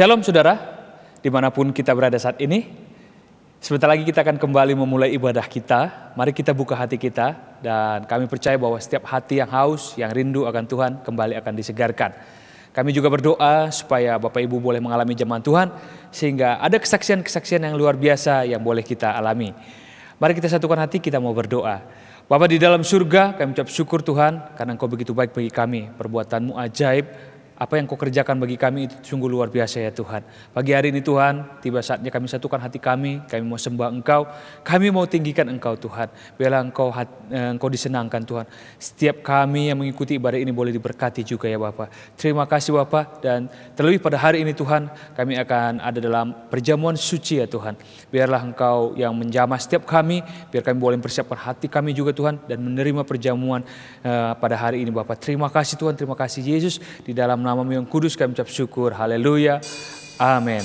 Shalom saudara, dimanapun kita berada saat ini. Sebentar lagi kita akan kembali memulai ibadah kita. Mari kita buka hati kita, dan kami percaya bahwa setiap hati yang haus, yang rindu akan Tuhan kembali akan disegarkan. Kami juga berdoa supaya Bapak Ibu boleh mengalami jemaat Tuhan, sehingga ada kesaksian-kesaksian yang luar biasa yang boleh kita alami. Mari kita satukan hati, kita mau berdoa. Bapa di dalam surga, kami ucap syukur Tuhan, karena Engkau begitu baik bagi kami. Perbuatan-Mu ajaib, apa yang Kau kerjakan bagi kami itu sungguh luar biasa ya Tuhan. Pagi hari ini Tuhan, tiba saatnya kami satukan hati kami mau sembah Engkau, kami mau tinggikan Engkau Tuhan. Biarlah Engkau disenangkan Tuhan. Setiap kami yang mengikuti ibadah ini boleh diberkati juga ya Bapa. Terima kasih Bapa, dan terlebih pada hari ini Tuhan, kami akan ada dalam perjamuan suci ya Tuhan. Biarlah Engkau yang menjamah setiap kami, biar kami boleh mempersiapkan hati kami juga Tuhan, dan menerima perjamuan pada hari ini Bapa. Terima kasih Tuhan, terima kasih Yesus, di dalam nama-Mu yang kudus kami ucap syukur. Haleluya. Amin.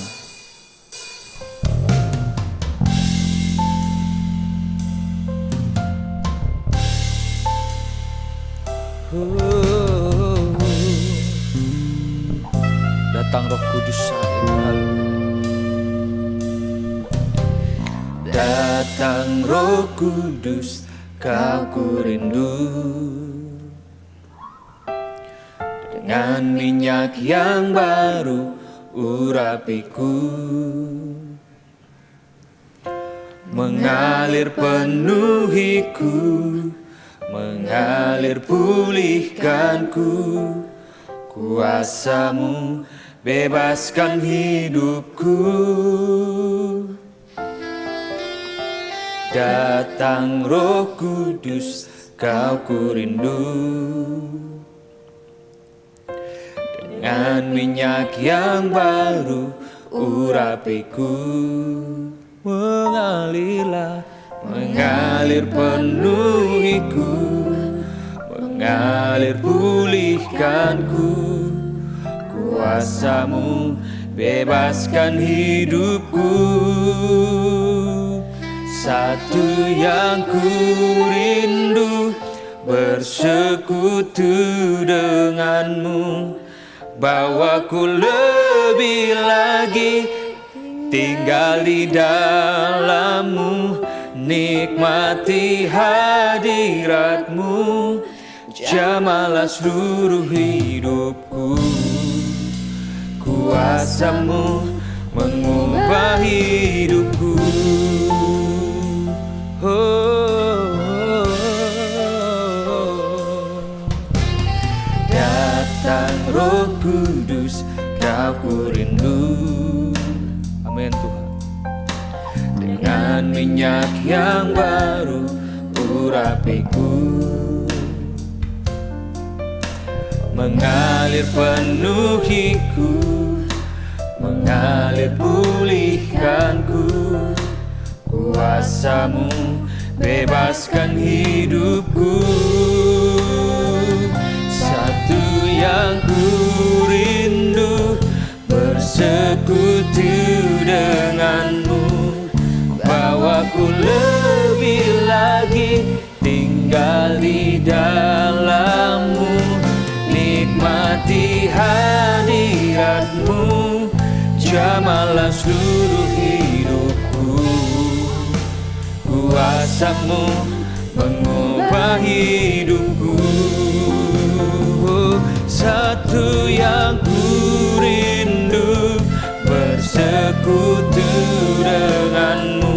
Datang Roh Kudus saat ini. Datang Roh Kudus, Kau ku rindu. Dengan minyak yang baru urapiku, mengalir penuhiku, mengalir pulihkanku. Kuasa-Mu bebaskan hidupku. Datang Roh Kudus, Kau ku rindu. Dengan minyak yang baru urapiku, mengalirlah, mengalir penuhiku, mengalir pulihkanku. Kuasa-Mu bebaskan hidupku. Satu yang ku rindu, bersekutu dengan-Mu. Bawaku lebih lagi tinggal di dalam-Mu, nikmati hadirat-Mu, jamahlah seluruh hidupku. Kuasa-Mu mengubah hidupku. Datang Roh Kudus, Kau ku rindu. Amin Tuhan. Dengan minyak yang baru urapiku, mengalir penuhiku, mengalir pulihkanku. Kuasa-Mu bebaskan hidupku. Satu yang ku rindu, bersekutu dengan-Mu. Bawaku lebih lagi tinggal di dalam-Mu, nikmati hadirat-Mu, jamahlah seluruh hidupku. Kuasa-Mu mengubah hidupku. Satu yang ku rindu, bersekutu dengan-Mu.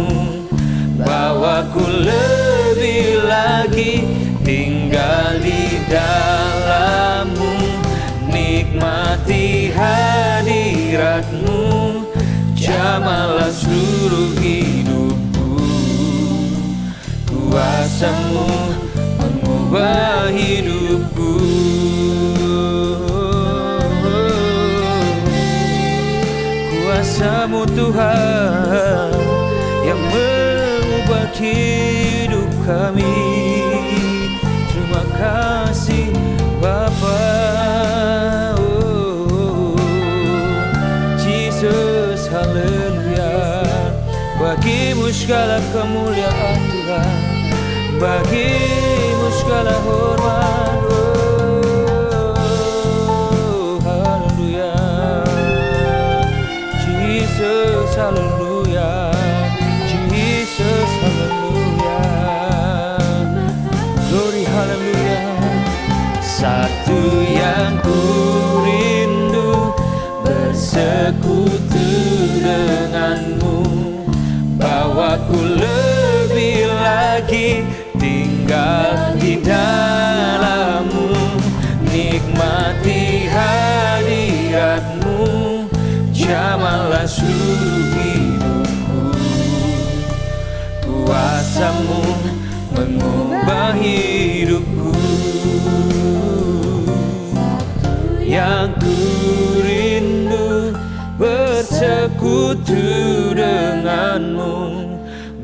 Bawaku lebih lagi tinggal di dalam-Mu, nikmati hadirat-Mu, jamahlah seluruh hidupku. Kuasa-Mu mengubah hidupku. Kuasa-Mu Tuhan yang mengubah hidup kami. Terima kasih Bapa. Jesus, haleluya. Bagi-Mu segala kemuliaan Tuhan, bagi-Mu segala hormat. haleluya. Jesus, haleluya. Glory, haleluya. Satu yang ku rindu, bersekutu denganmu, bawaku lebih lagi tinggal di dalammu, nikmati hadiratmu, jamahlah seluruh hidupku. Kuasamu mengubah hidupku, yang ku rindu bersekutu denganmu,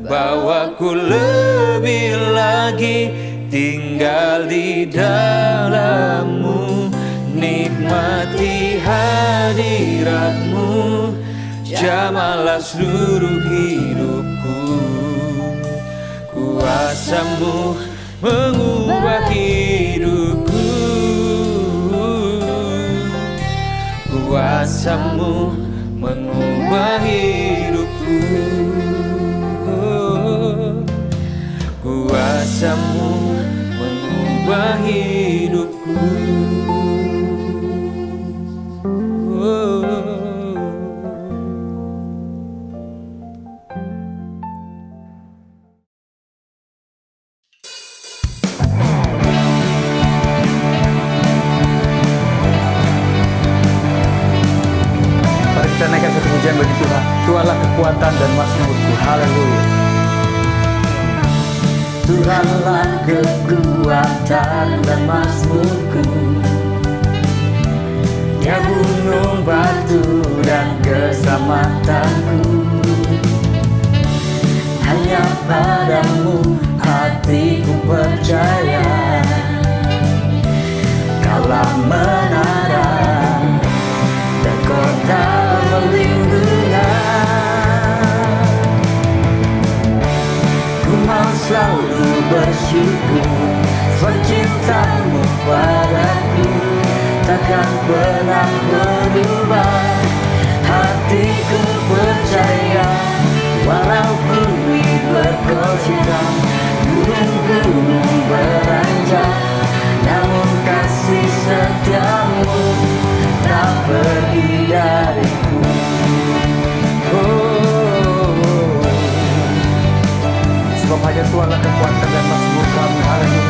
bawaku lebih lagi tinggal di dalammu, nikmati hadiratmu, jamahlah seluruh hidupku. Kuasamu mengubah hidupku, kuasamu mengubah hidupku, kuasamu mengubah hidupku. Kita naikkan satu pujian bagi Tuhan. Tuhanlah kekuatan dan mazmurku. Haleluya. Tuhanlah kekuatan dan mazmurku, ya gunung batu dan keselamatanku. Hanya padamu hatiku percaya, Kaulah menara dan kota perlindungan. Ku mau selalu bersyukur, sebab cintamu padaku takkan pernah berubah. Hatiku percaya, walau bumi bergoncang, gunung-gunung beranjak, namun kasih setiamu tak pergi dariku. Sebab hanya Tuhanlah kekuatan dan mazmur kami. Haleluya.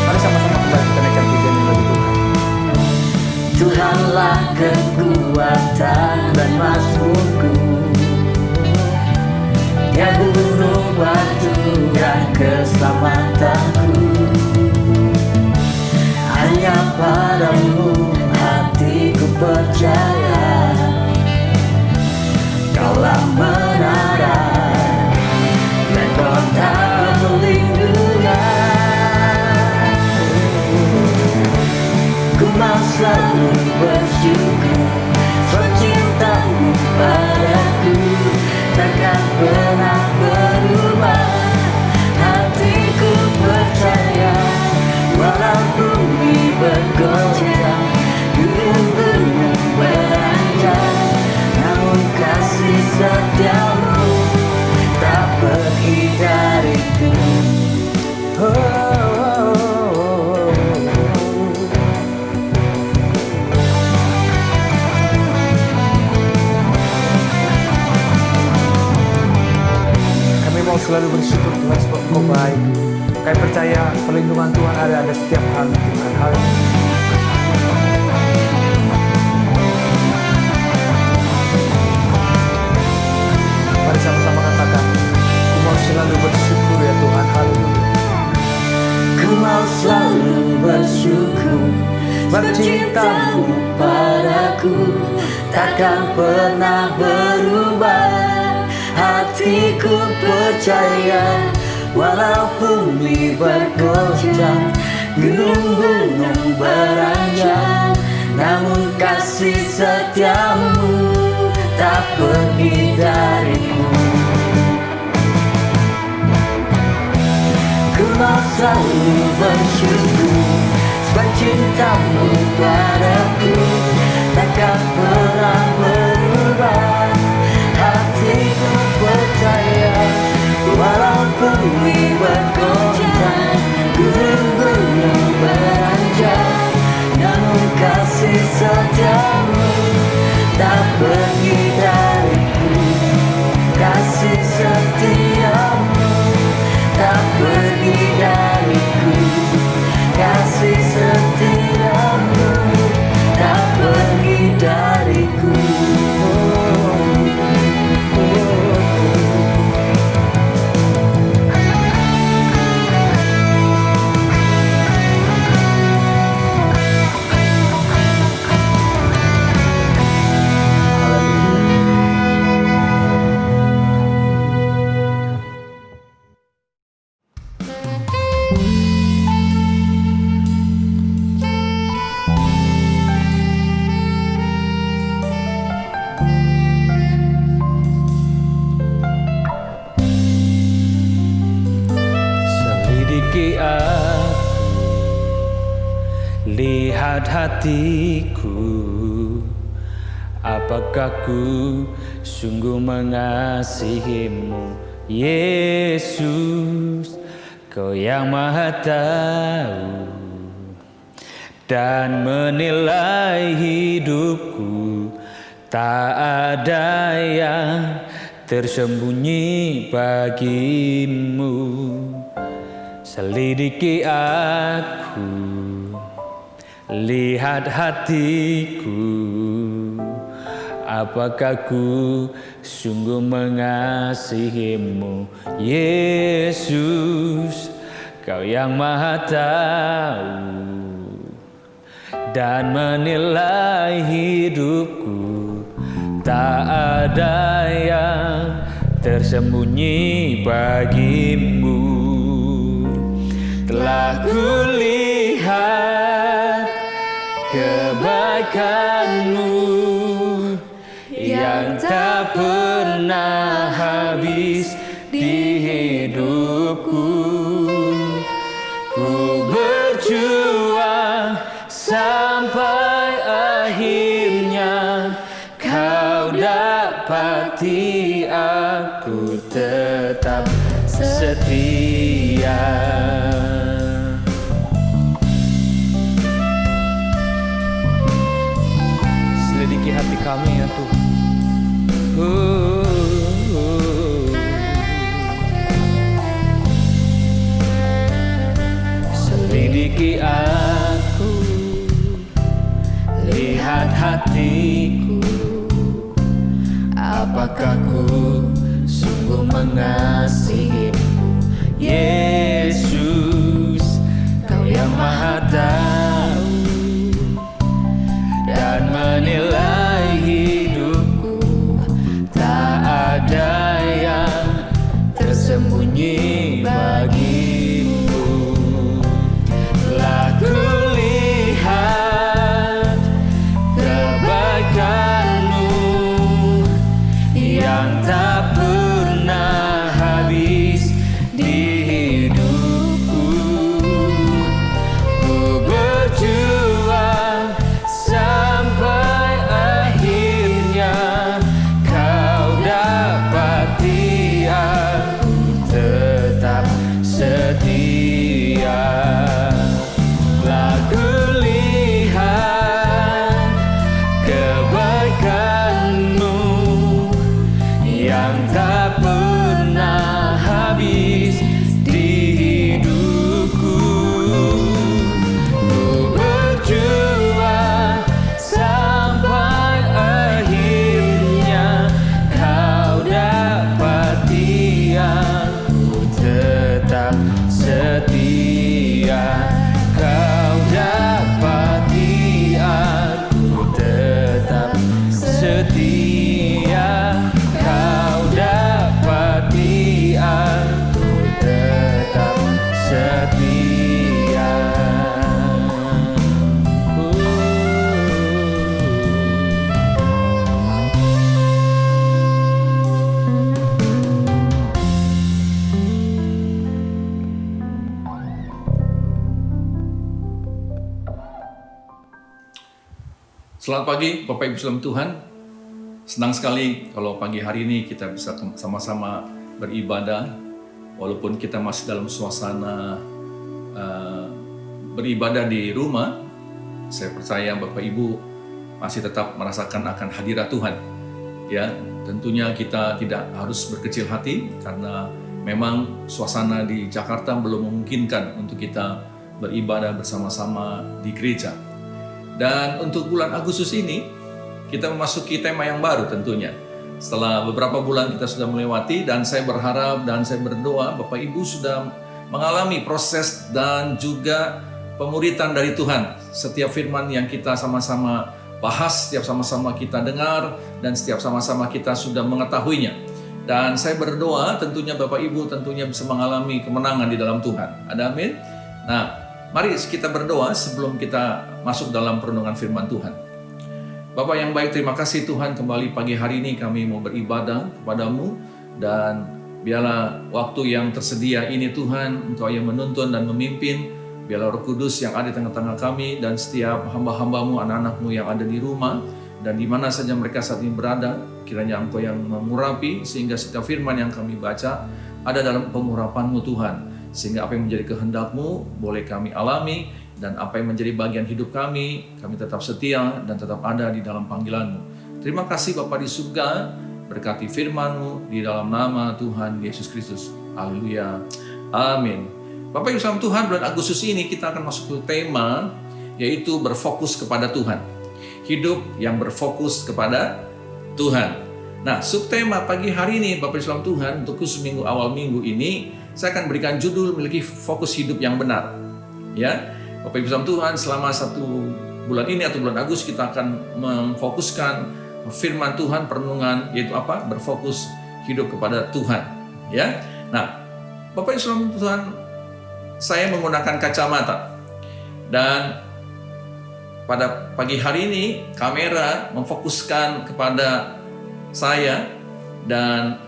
Mari sama-sama kembali kita naikkan pujian ini bagi Tuhan. Tuhanlah kekuatan dan mazmurku, ya gunung batu dan keselamatanku. Hanya padamu hatiku percaya, Kaulah menara dan kota perlindungan. Ku mau selalu bersyukur, sebab cintamu padaku takkan pernah berubah. Hatiku percaya, walau bumi bergoncang, gunung-gunung beranjak, namun kasih setiamu tak pergi dariku. Kami mau selalu bersyukur Tuhan sebab Engkau baik. Kami percaya perlindungan Tuhan ada setiap hal Tuhan. Haleluya. Mari sama-sama katakan, ku mau selalu bersyukur ya Tuhan. Haleluya. Ku mau selalu bersyukur, sebab cintamu padaku takkan pernah berubah. Hatiku percaya, walau bumi bergoncang, gunung-gunung beranjak, namun kasih setiamu tak pergi dariku. Ku mau selalu bersyukur, sebab cintamu padaku takkan pernah berubah. lihat hatiku, apakah ku sungguh mengasihimu, Yesus, Kau yang Maha Tahu dan menilai hidupku. Tak ada yang tersembunyi bagimu. Selidiki aku, lihat hatiku, apakah ku sungguh mengasihimu, Yesus, Kau yang Maha Tahu dan menilai hidupku. Tak ada yang tersembunyi bagimu. Telah kulihat kebaikan-Mu yang tak pernah habis di hidupku. Ku berjuang sampai akhirnya Kau dapati aku tetap setia. Selidiki hati kami ya Tuhan. Selidiki aku, lihat hatiku, apakah ku sungguh mengasihimu, Yesus, Kau yang Maha Tahu dan menilai hidupku. Tak ada yang tersembunyi bagimu. Telah kulihat kebaikan-Mu yang tak pernah habis di hidupku. Ku berjuang sampai akhirnya Kau dapati aku tetap setia. Telah kulihat kebaikan-Mu yang tak pernah habis di hidupku. Ku berjuang sampai akhirnya Kau dapati aku tetap setia. Kau dapati aku tetap setia. Kau dapati aku tetap setia. Selamat pagi Bapak Ibu saudara Tuhan. Senang sekali kalau pagi hari ini kita bisa sama-sama beribadah. Walaupun kita masih dalam suasana beribadah di rumah, saya percaya Bapak Ibu masih tetap merasakan akan hadirat Tuhan. Ya, tentunya kita tidak harus berkecil hati karena memang suasana di Jakarta belum memungkinkan untuk kita beribadah bersama-sama di gereja. Dan untuk bulan Agustus ini, kita memasuki tema yang baru tentunya. Setelah beberapa bulan kita sudah melewati, dan saya berharap dan saya berdoa Bapak Ibu sudah mengalami proses dan juga pemuritan dari Tuhan. Setiap firman yang kita sama-sama bahas, setiap sama-sama kita dengar, dan setiap sama-sama kita sudah mengetahuinya. Dan saya berdoa tentunya Bapak Ibu tentunya bisa mengalami kemenangan di dalam Tuhan. Ada amin? Nah, mari kita berdoa sebelum kita masuk dalam perenungan firman Tuhan. Bapak yang baik, terima kasih Tuhan, kembali pagi hari ini kami mau beribadah kepadamu, dan biarlah waktu yang tersedia ini Tuhan, Engkau yang menuntun dan memimpin, Biarlah Roh Kudus yang ada di tengah-tengah kami dan setiap hamba-hambamu, anak-anakmu yang ada di rumah dan di mana saja mereka saat ini berada, kiranya Engkau yang mengurapi sehingga setiap firman yang kami baca ada dalam pengurapan-Mu Tuhan. Sehingga apa yang menjadi kehendak-Mu boleh kami alami, dan apa yang menjadi bagian hidup kami tetap setia dan tetap ada di dalam panggilan-Mu. Terima kasih Bapa di surga, berkati firman-Mu di dalam nama Tuhan Yesus Kristus. Haleluya. Amin. Bapak Ibu saudara Tuhan, bulan Agustus ini kita akan masuk ke tema, yaitu berfokus kepada Tuhan. Hidup yang berfokus kepada Tuhan. Nah, subtema pagi hari ini Bapak Ibu saudara Tuhan, untuk khusus awal minggu ini, saya akan berikan judul memiliki fokus hidup yang benar. Ya, Bapak Ibu saudara Tuhan, selama 1 bulan ini atau bulan Agustus kita akan memfokuskan firman Tuhan, perenungan, yaitu apa? Berfokus hidup kepada Tuhan. Ya, nah, Bapak Ibu saudara Tuhan, saya menggunakan kacamata, dan pada pagi hari ini kamera memfokuskan kepada saya, dan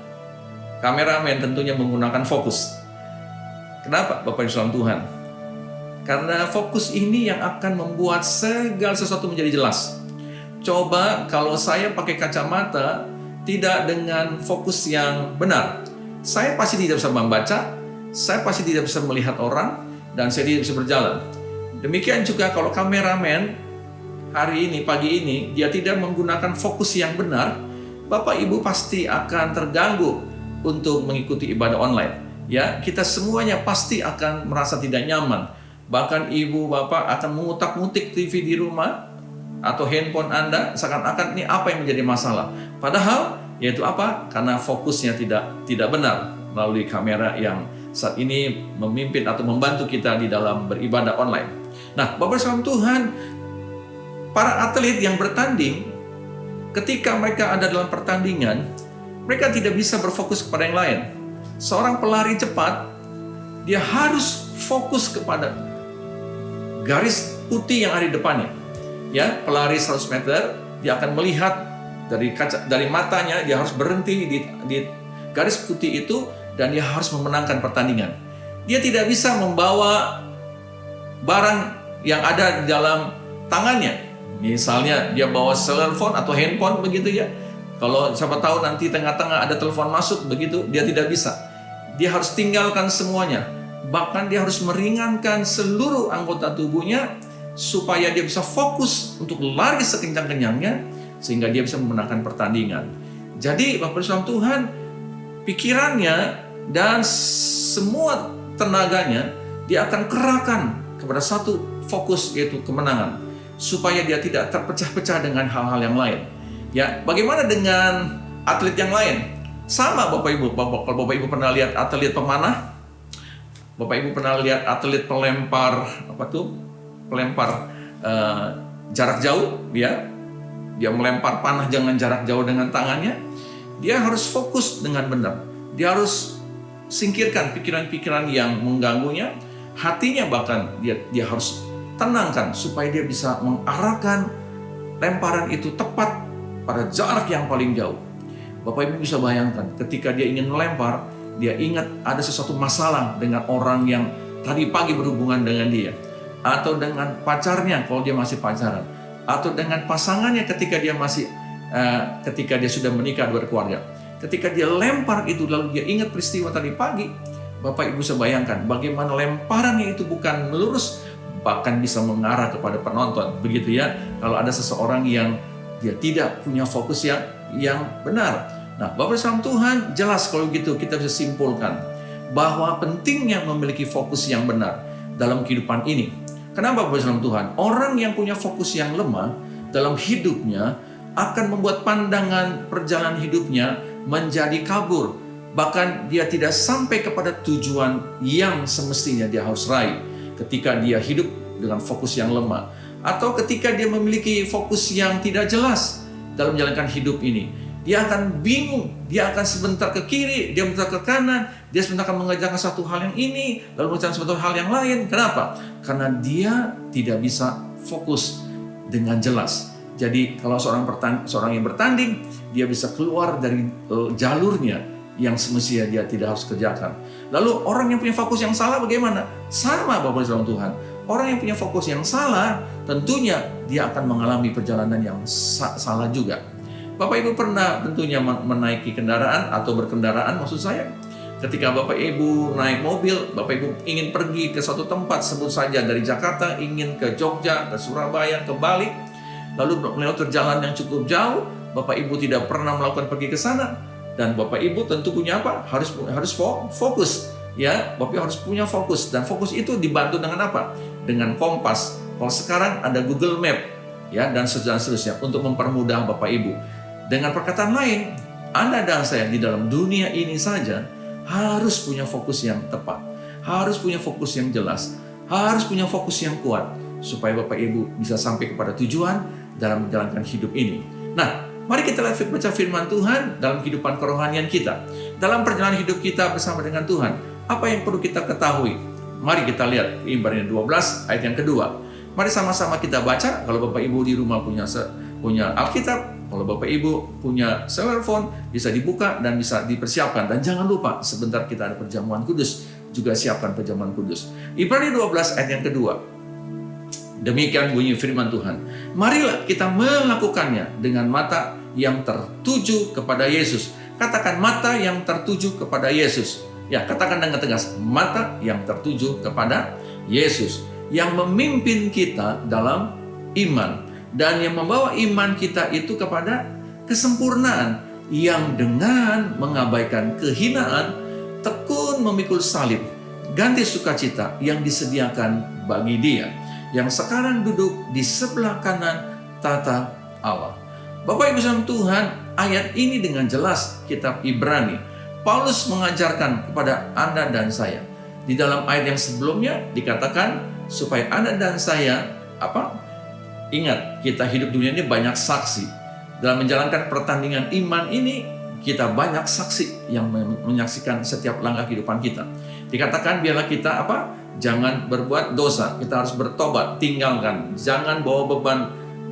kameramen tentunya menggunakan fokus. Kenapa Bapak Ibu saudara Tuhan? Karena fokus ini yang akan membuat segala sesuatu menjadi jelas. Coba kalau saya pakai kacamata tidak dengan fokus yang benar, saya pasti tidak bisa membaca, saya pasti tidak bisa melihat orang, dan saya tidak bisa berjalan. Demikian juga kalau kameramen hari ini, pagi ini, dia tidak menggunakan fokus yang benar, Bapak Ibu pasti akan terganggu untuk mengikuti ibadah online. Ya, kita semuanya pasti akan merasa tidak nyaman. Bahkan Ibu, Bapak akan mengutak-ngutik TV di rumah atau handphone Anda, seakan-akan ini apa yang menjadi masalah. Padahal, yaitu apa? Karena fokusnya tidak benar melalui kamera yang saat ini memimpin atau membantu kita di dalam beribadah online. Nah, Bapak saudara Tuhan, para atlet yang bertanding, ketika mereka ada dalam pertandingan, mereka tidak bisa berfokus kepada yang lain. Seorang pelari cepat, dia harus fokus kepada garis putih yang ada di depannya. Ya, pelari 100 meter, dia akan melihat dari matanya, dia harus berhenti di garis putih itu, dan dia harus memenangkan pertandingan. Dia tidak bisa membawa barang yang ada di dalam tangannya. Misalnya dia bawa telepon atau handphone begitu ya. Kalau siapa tahu nanti tengah-tengah ada telepon masuk begitu, dia tidak bisa. Dia harus tinggalkan semuanya. Bahkan dia harus meringankan seluruh anggota tubuhnya supaya dia bisa fokus untuk lari sekencang-kencangnya sehingga dia bisa memenangkan pertandingan. Jadi Bapak saudara Tuhan, pikirannya dan semua tenaganya dia akan kerahkan kepada satu fokus, yaitu kemenangan, supaya dia tidak terpecah-pecah dengan hal-hal yang lain. Ya, bagaimana dengan atlet yang lain? Sama Bapak Ibu. Kalau Bapak Ibu pernah lihat atlet pemanah, Bapak Ibu pernah lihat atlet pelempar jarak jauh, ya, dia melempar panah dengan jarak jauh dengan tangannya. Dia harus fokus dengan benar. Dia harus singkirkan pikiran-pikiran yang mengganggunya, hatinya bahkan dia harus tenangkan supaya dia bisa mengarahkan lemparan itu tepat pada jarak yang paling jauh. Bapak Ibu bisa bayangkan ketika dia ingin melempar, dia ingat ada sesuatu masalah dengan orang yang tadi pagi berhubungan dengan dia, atau dengan pacarnya kalau dia masih pacaran, atau dengan pasangannya ketika dia sudah menikah berkeluarga. Ketika dia lempar itu lalu dia ingat peristiwa tadi pagi, Bapak Ibu bisa bayangkan bagaimana lemparannya itu bukan melurus, bahkan bisa mengarah kepada penonton. Begitu ya, kalau ada seseorang yang dia tidak punya fokus yang benar. Nah, Bapak saudara Tuhan, jelas kalau gitu kita bisa simpulkan bahwa pentingnya memiliki fokus yang benar dalam kehidupan ini. Kenapa Bapak saudara Tuhan? Orang yang punya fokus yang lemah dalam hidupnya akan membuat pandangan perjalanan hidupnya menjadi kabur. Bahkan dia tidak sampai kepada tujuan yang semestinya dia harus raih ketika dia hidup dengan fokus yang lemah. Atau ketika dia memiliki fokus yang tidak jelas dalam menjalankan hidup ini. Dia akan bingung, dia akan sebentar ke kiri, dia sebentar ke kanan, dia sebentar akan mengerjakan satu hal yang ini, lalu mengerjakan satu hal yang lain. Kenapa? Karena dia tidak bisa fokus dengan jelas. Jadi kalau seorang yang bertanding, dia bisa keluar dari jalurnya, yang semestinya dia tidak harus kerjakan. Lalu orang yang punya fokus yang salah bagaimana? Sama Bapak Ibu Tuhan. Orang yang punya fokus yang salah, tentunya dia akan mengalami perjalanan yang salah juga. Bapak Ibu pernah tentunya menaiki kendaraan atau berkendaraan, maksud saya. Ketika Bapak Ibu naik mobil, Bapak Ibu ingin pergi ke suatu tempat, sebut saja dari Jakarta, ingin ke Jogja, ke Surabaya, ke Bali, lalu melewati jalan yang cukup jauh, Bapak Ibu tidak pernah melakukan pergi ke sana, dan Bapak Ibu tentu punya apa? Harus fokus. Ya, Bapak Ibu harus punya fokus, dan fokus itu dibantu dengan apa? Dengan kompas. Kalau sekarang ada Google Map, ya, dan seterusnya untuk mempermudah Bapak Ibu. Dengan perkataan lain, Anda dan saya di dalam dunia ini saja harus punya fokus yang tepat, harus punya fokus yang jelas, harus punya fokus yang kuat supaya Bapak Ibu bisa sampai kepada tujuan dalam menjalankan hidup ini. Nah, mari kita lihat baca firman Tuhan dalam kehidupan kerohanian kita, dalam perjalanan hidup kita bersama dengan Tuhan. Apa yang perlu kita ketahui? Mari kita lihat Ibrani 12 ayat yang kedua. Mari sama-sama kita baca. Kalau Bapak Ibu di rumah punya Alkitab, kalau Bapak Ibu punya cellphone, bisa dibuka dan bisa dipersiapkan. Dan jangan lupa, sebentar kita ada perjamuan kudus, juga siapkan perjamuan kudus. Ibrani 12 ayat yang kedua. Demikian bunyi firman Tuhan. Marilah kita melakukannya dengan mata yang tertuju kepada Yesus. Katakan mata yang tertuju kepada Yesus. Ya, katakan dengan tegas, mata yang tertuju kepada Yesus, yang memimpin kita dalam iman, dan yang membawa iman kita itu kepada kesempurnaan, yang dengan mengabaikan kehinaan, tekun memikul salib, ganti sukacita yang disediakan bagi Dia, yang sekarang duduk di sebelah kanan tata Allah. Bapak Ibu saudara Tuhan, ayat ini dengan jelas kitab Ibrani, Paulus mengajarkan kepada Anda dan saya. Di dalam ayat yang sebelumnya dikatakan supaya Anda dan saya ingat, kita hidup dunia ini banyak saksi. Dalam menjalankan pertandingan iman ini, kita banyak saksi yang menyaksikan setiap langkah kehidupan kita. Dikatakan biarlah kita jangan berbuat dosa, kita harus bertobat, tinggalkan. Jangan bawa beban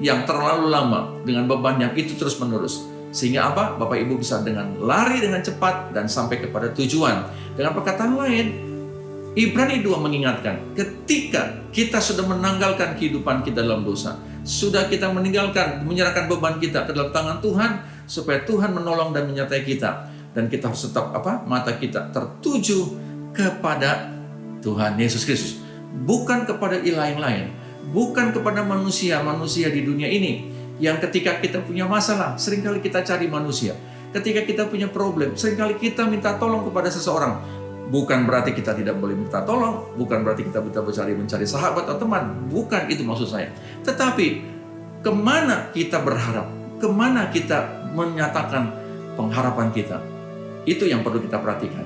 yang terlalu lama dengan beban yang itu terus menerus. Sehingga Bapak Ibu bisa dengan lari dengan cepat dan sampai kepada tujuan. Dengan perkataan lain, Ibrani 2 mengingatkan, ketika kita sudah menanggalkan kehidupan kita dalam dosa, sudah kita menyerahkan beban kita ke dalam tangan Tuhan, supaya Tuhan menolong dan menyertai kita. Dan kita harus tetap mata kita tertuju kepada Tuhan Yesus Kristus. Bukan kepada ilah yang lain, bukan kepada manusia-manusia di dunia ini. Yang ketika kita punya masalah, seringkali kita cari manusia. Ketika kita punya problem, seringkali kita minta tolong kepada seseorang. Bukan berarti kita tidak boleh minta tolong, bukan berarti kita mencari sahabat atau teman. Bukan itu maksud saya. Tetapi, kemana kita berharap? Kemana kita menyatakan pengharapan kita? Itu yang perlu kita perhatikan.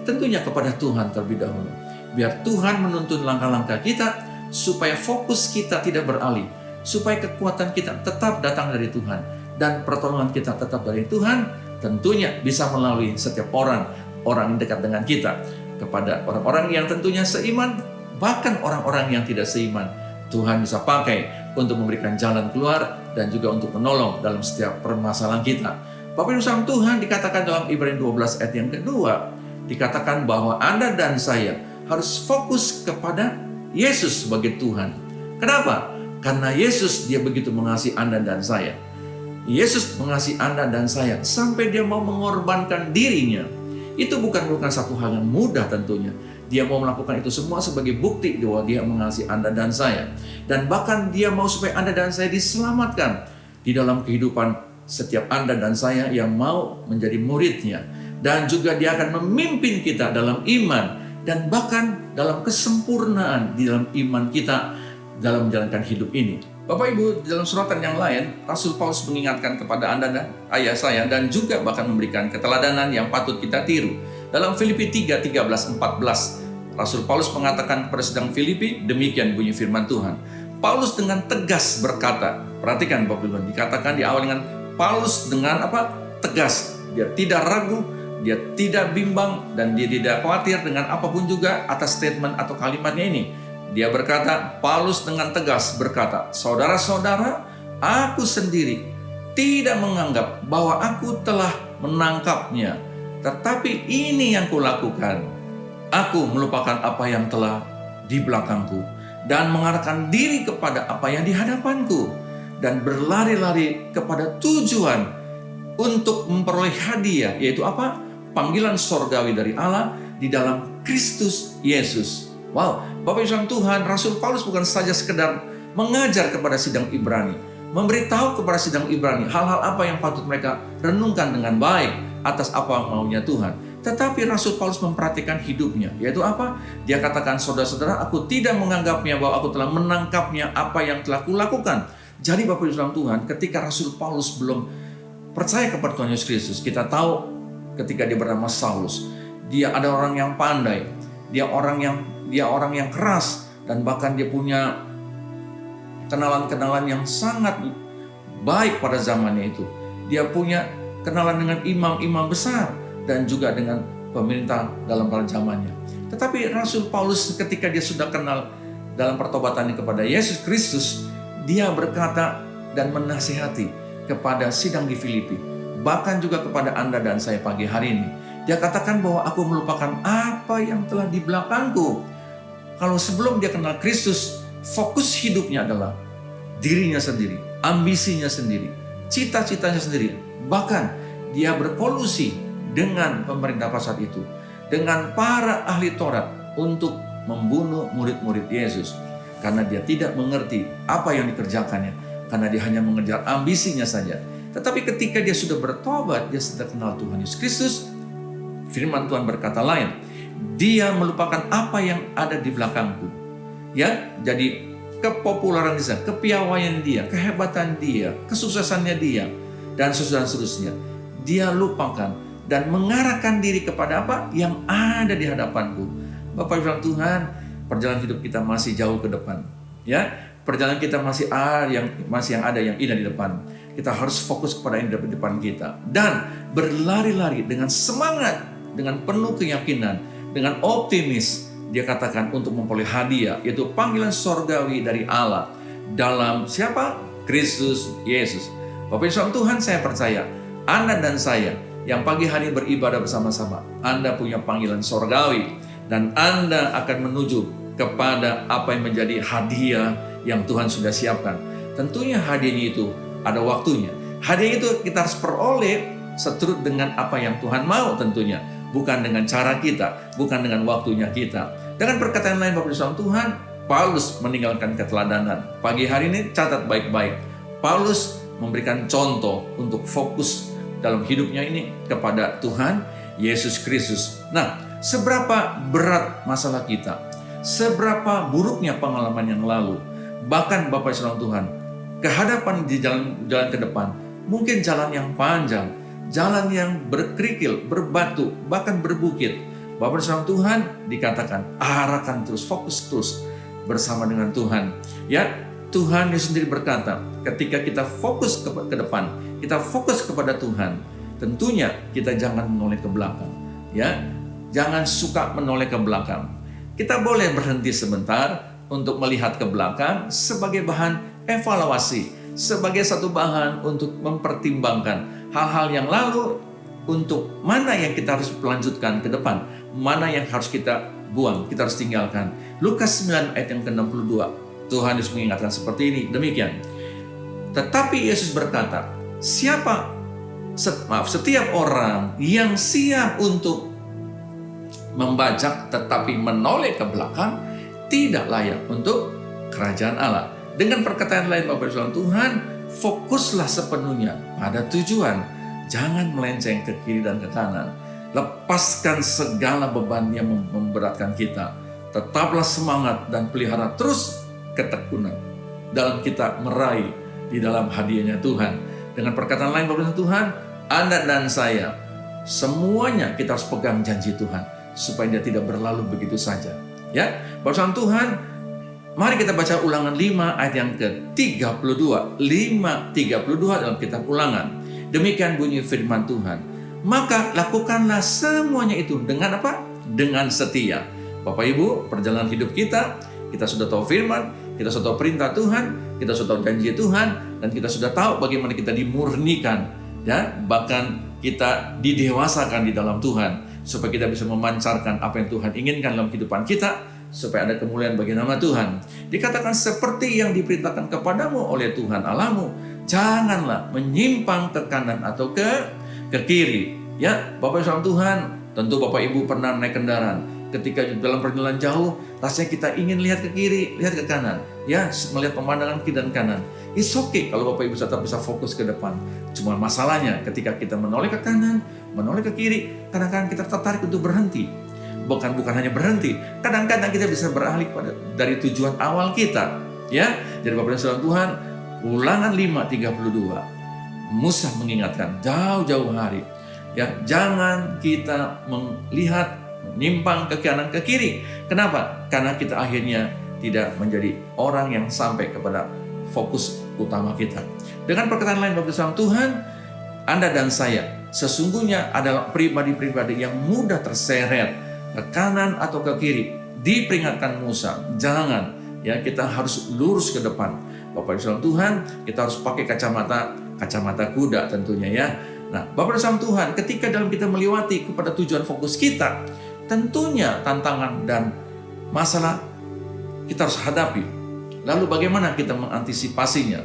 Tentunya kepada Tuhan terlebih dahulu. Biar Tuhan menuntun langkah-langkah kita, supaya fokus kita tidak beralih. Supaya kekuatan kita tetap datang dari Tuhan, dan pertolongan kita tetap dari Tuhan, tentunya bisa melalui setiap orang yang dekat dengan kita, kepada orang-orang yang tentunya seiman, bahkan orang-orang yang tidak seiman. Tuhan bisa pakai untuk memberikan jalan keluar dan juga untuk menolong dalam setiap permasalahan kita. Bapak Ibu saudara Tuhan, dikatakan dalam Ibrani 12 ayat yang kedua, dikatakan bahwa Anda dan saya harus fokus kepada Yesus sebagai Tuhan. Kenapa? Karena Yesus, Dia begitu mengasihi Anda dan saya. Yesus mengasihi Anda dan saya sampai Dia mau mengorbankan dirinya. Itu bukan satu hal yang mudah tentunya. Dia mau melakukan itu semua sebagai bukti bahwa Dia mengasihi Anda dan saya. Dan bahkan Dia mau supaya Anda dan saya diselamatkan di dalam kehidupan setiap Anda dan saya yang mau menjadi murid-Nya. Dan juga Dia akan memimpin kita dalam iman, dan bahkan dalam kesempurnaan di dalam iman kita dalam menjalankan hidup ini. Bapak Ibu, dalam suratan yang lain, Rasul Paulus mengingatkan kepada Anda dan ayah saya, dan juga bahkan memberikan keteladanan yang patut kita tiru. Dalam Filipi 3:13-14, Rasul Paulus mengatakan kepada sedang Filipi, demikian bunyi firman Tuhan. Paulus dengan tegas berkata, perhatikan Bapak Ibu, dikatakan di awal dengan Paulus dengan tegas. Dia tidak ragu, dia tidak bimbang, dan dia tidak khawatir dengan apapun juga atas statement atau kalimatnya ini. Dia berkata, Paulus dengan tegas berkata, saudara-saudara, aku sendiri tidak menganggap bahwa aku telah menangkapnya. Tetapi ini yang kulakukan, aku melupakan apa yang telah di belakangku dan mengarahkan diri kepada apa yang di hadapanku dan berlari-lari kepada tujuan untuk memperoleh hadiah, yaitu apa? Panggilan sorgawi dari Allah di dalam Kristus Yesus. Wow, Bapak Ibu Saudara Tuhan, Rasul Paulus bukan saja sekedar mengajar kepada sidang Ibrani, memberitahu kepada sidang Ibrani hal-hal apa yang patut mereka renungkan dengan baik atas apa maunya Tuhan. Tetapi Rasul Paulus memperhatikan hidupnya, yaitu apa? Dia katakan, saudara-saudara, aku tidak menganggapnya bahwa aku telah menangkapnya apa yang telah kulakukan. Jadi Bapak Ibu Saudara Tuhan, ketika Rasul Paulus belum percaya kepada Tuhan Yesus Kristus, kita tahu ketika dia bernama Saulus, dia ada orang yang pandai, dia orang yang keras, dan bahkan dia punya kenalan-kenalan yang sangat baik pada zamannya itu. Dia punya kenalan dengan imam-imam besar dan juga dengan pemerintah dalam pada zamannya. Tetapi Rasul Paulus ketika dia sudah kenal dalam pertobatannya kepada Yesus Kristus, dia berkata dan menasihati kepada sidang di Filipi, bahkan juga kepada Anda dan saya pagi hari ini. Dia katakan bahwa aku melupakan apa yang telah di belakangku. Kalau sebelum dia kenal Kristus, fokus hidupnya adalah dirinya sendiri, ambisinya sendiri, cita-citanya sendiri. Bahkan dia berkolusi dengan pemerintah pada saat itu, dengan para ahli Taurat untuk membunuh murid-murid Yesus. Karena dia tidak mengerti apa yang dikerjakannya, karena dia hanya mengejar ambisinya saja. Tetapi ketika dia sudah bertobat, dia sudah kenal Tuhan Yesus Kristus, firman Tuhan berkata lain. Dia melupakan apa yang ada di belakangku. Ya, jadi kepopularan dia, kepiawaian dia, kehebatan dia, kesuksesannya dia, dan seterusnya. Dia lupakan dan mengarahkan diri kepada apa yang ada di hadapanku. Bapak Ibu Tuhan, perjalanan hidup kita masih jauh ke depan. Ya, perjalanan kita masih ada yang indah di depan. Kita harus fokus kepada yang di depan kita dan berlari-lari dengan semangat, dengan penuh keyakinan, dengan optimis. Dia katakan untuk memperoleh hadiah, yaitu panggilan sorgawi dari Allah dalam siapa? Kristus Yesus. Bapak Ibu Tuhan, saya percaya Anda dan saya yang pagi hari beribadah bersama-sama, Anda punya panggilan sorgawi dan Anda akan menuju kepada apa yang menjadi hadiah yang Tuhan sudah siapkan. Tentunya hadiahnya itu ada waktunya. Hadiah itu kita harus peroleh seturut dengan apa yang Tuhan mau tentunya. Bukan dengan cara kita, bukan dengan waktunya kita. Dengan perkataan lain Bapak Ibu Tuhan, Paulus meninggalkan keteladanan. Pagi hari ini catat baik-baik. Paulus memberikan contoh untuk fokus dalam hidupnya ini kepada Tuhan Yesus Kristus. Nah, seberapa berat masalah kita, seberapa buruknya pengalaman yang lalu, bahkan Bapak Ibu Tuhan, kehadapan di jalan ke depan, mungkin jalan yang panjang, jalan yang berkerikil, berbatu, bahkan berbukit. Bapak Ibu Tuhan dikatakan arahkan terus, fokus terus bersama dengan Tuhan. Ya, Tuhan sendiri berkata, ketika kita fokus ke depan, kita fokus kepada Tuhan, tentunya kita jangan menoleh ke belakang. Ya, jangan suka menoleh ke belakang. Kita boleh berhenti sebentar untuk melihat ke belakang sebagai bahan evaluasi, sebagai satu bahan untuk mempertimbangkan hal-hal yang lalu, untuk mana yang kita harus melanjutkan ke depan, mana yang harus kita buang, kita harus tinggalkan. Lukas 9 ayat yang ke-62, Tuhan Yesus mengingatkan seperti ini, demikian. Tetapi Yesus berkata, setiap orang yang siap untuk membajak tetapi menoleh ke belakang tidak layak untuk kerajaan Allah. Dengan perkataan lain Bapak Ibu Tuhan, fokuslah sepenuhnya pada tujuan. Jangan melenceng ke kiri dan ke kanan. Lepaskan segala beban yang memberatkan kita. Tetaplah semangat dan pelihara terus ketekunan dalam kita meraih di dalam hadiahnya Tuhan. Dengan perkataan lain Bapak Tuhan, Anda dan saya semuanya kita harus pegang janji Tuhan supaya dia tidak berlalu begitu saja. Ya, Bapak Tuhan, mari kita baca Ulangan 5 ayat yang ke-32. 5:32 dalam kitab Ulangan. Demikian bunyi firman Tuhan. Maka lakukanlah semuanya itu dengan apa? Dengan setia. Bapak Ibu, perjalanan hidup kita sudah tahu firman, kita sudah tahu perintah Tuhan, kita sudah tahu janji Tuhan, dan kita sudah tahu bagaimana kita dimurnikan. Ya, bahkan kita didewasakan di dalam Tuhan, supaya kita bisa memancarkan apa yang Tuhan inginkan dalam kehidupan kita, supaya ada kemuliaan bagi nama Tuhan. Dikatakan seperti yang diperintahkan kepadamu oleh Tuhan Allahmu, janganlah menyimpang ke kanan atau ke kiri. Ya, Bapak Ibu Tuhan, tentu Bapak Ibu pernah naik kendaraan. Ketika dalam perjalanan jauh, rasanya kita ingin lihat ke kiri, lihat ke kanan, ya, melihat pemandangan kiri dan kanan. It's okay kalau Bapak Ibu tetap bisa fokus ke depan. Cuma masalahnya ketika kita menoleh ke kanan, menoleh ke kiri, kadang-kadang kita tertarik untuk berhenti. Bukan hanya berhenti, kadang-kadang kita bisa beralih dari tujuan awal kita. Ya, jadi Bapak Ibu Tuhan, Ulangan 5:32, Musa mengingatkan jauh-jauh hari, ya, jangan kita melihat menyimpang ke kanan ke kiri. Kenapa? Karena kita akhirnya tidak menjadi orang yang sampai kepada fokus utama kita. Dengan perkataan lain, Bapak Ibu Tuhan, Anda dan saya sesungguhnya adalah pribadi-pribadi yang mudah terseret ke kanan atau ke kiri. Diperingatkan Musa, jangan, ya, kita harus lurus ke depan. Bapak Ibu Tuhan, kita harus pakai kacamata kuda tentunya, ya. Nah, Bapak Ibu Tuhan, ketika dalam kita melewati kepada tujuan fokus kita, tentunya tantangan dan masalah kita harus hadapi. Lalu bagaimana kita mengantisipasinya?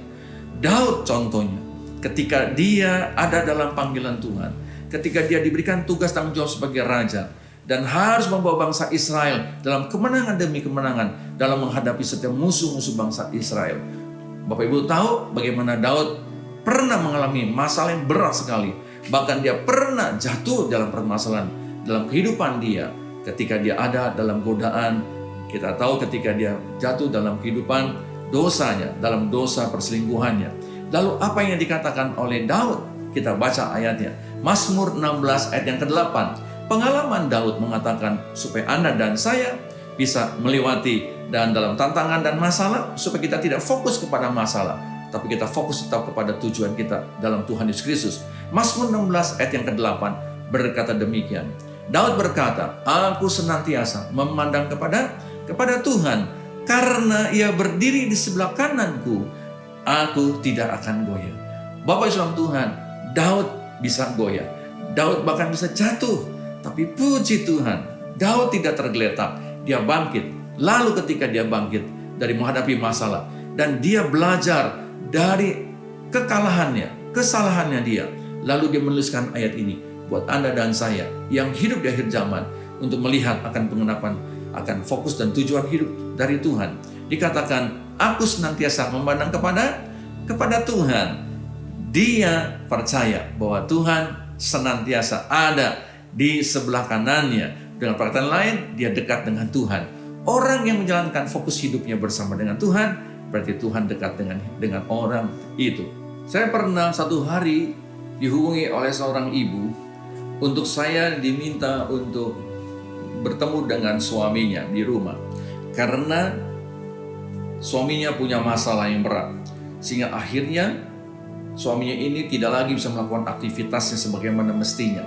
Daud contohnya, ketika dia ada dalam panggilan Tuhan, ketika dia diberikan tugas tanggung jawab sebagai raja, dan harus membawa bangsa Israel dalam kemenangan demi kemenangan dalam menghadapi setiap musuh-musuh bangsa Israel. Bapak Ibu tahu bagaimana Daud pernah mengalami masalah yang berat sekali. Bahkan dia pernah jatuh dalam permasalahan dalam kehidupan dia, ketika dia ada dalam godaan. Kita tahu ketika dia jatuh dalam kehidupan dosanya, dalam dosa perselingkuhannya. Lalu apa yang dikatakan oleh Daud? Kita baca ayatnya. Mazmur 16 ayat yang ke-8. Pengalaman Daud mengatakan supaya Anda dan saya bisa melewati dan dalam tantangan dan masalah, supaya kita tidak fokus kepada masalah, tapi kita fokus tetap kepada tujuan kita dalam Tuhan Yesus Kristus. Mazmur 16 ayat yang ke-8 berkata demikian. Daud berkata, aku senantiasa memandang kepada Tuhan, karena Ia berdiri di sebelah kananku, aku tidak akan goyah. Bapak Ibu Tuhan, Daud bisa goyah, Daud bahkan bisa jatuh, tapi puji Tuhan, Daud tidak tergeletak, dia bangkit. Lalu ketika dia bangkit dari menghadapi masalah, dan dia belajar dari kekalahannya, kesalahannya dia, lalu dia menuliskan ayat ini buat Anda dan saya yang hidup di akhir zaman untuk melihat akan pengenapan, akan fokus dan tujuan hidup dari Tuhan. Dikatakan, aku senantiasa memandang kepada Tuhan. Dia percaya bahwa Tuhan senantiasa ada di sebelah kanannya. Dengan perkataan lain, dia dekat dengan Tuhan. Orang yang menjalankan fokus hidupnya bersama dengan Tuhan, berarti Tuhan dekat dengan orang itu. Saya pernah satu hari dihubungi oleh seorang ibu, untuk saya diminta untuk bertemu dengan suaminya di rumah. Karena suaminya punya masalah yang berat, sehingga akhirnya suaminya ini tidak lagi bisa melakukan aktivitasnya sebagaimana mestinya.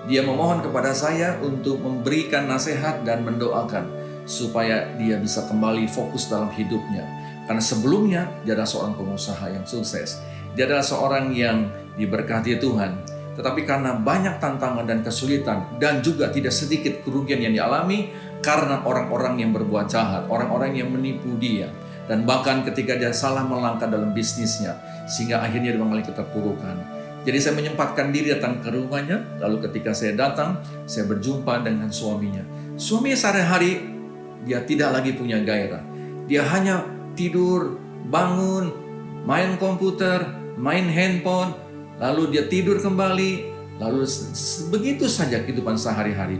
Dia memohon kepada saya untuk memberikan nasihat dan mendoakan supaya dia bisa kembali fokus dalam hidupnya. Karena sebelumnya dia adalah seorang pengusaha yang sukses. Dia adalah seorang yang diberkati Tuhan. Tetapi karena banyak tantangan dan kesulitan dan juga tidak sedikit kerugian yang dialami karena orang-orang yang berbuat jahat, orang-orang yang menipu dia. Dan bahkan ketika dia salah melangkah dalam bisnisnya, sehingga akhirnya dia mengalami keterpurukan. Jadi saya menyempatkan diri datang ke rumahnya. Lalu ketika saya datang, saya berjumpa dengan suaminya. Suaminya sehari-hari dia tidak lagi punya gairah. Dia hanya tidur, bangun, main komputer, main handphone, lalu dia tidur kembali, lalu begitu saja kehidupan sehari-hari.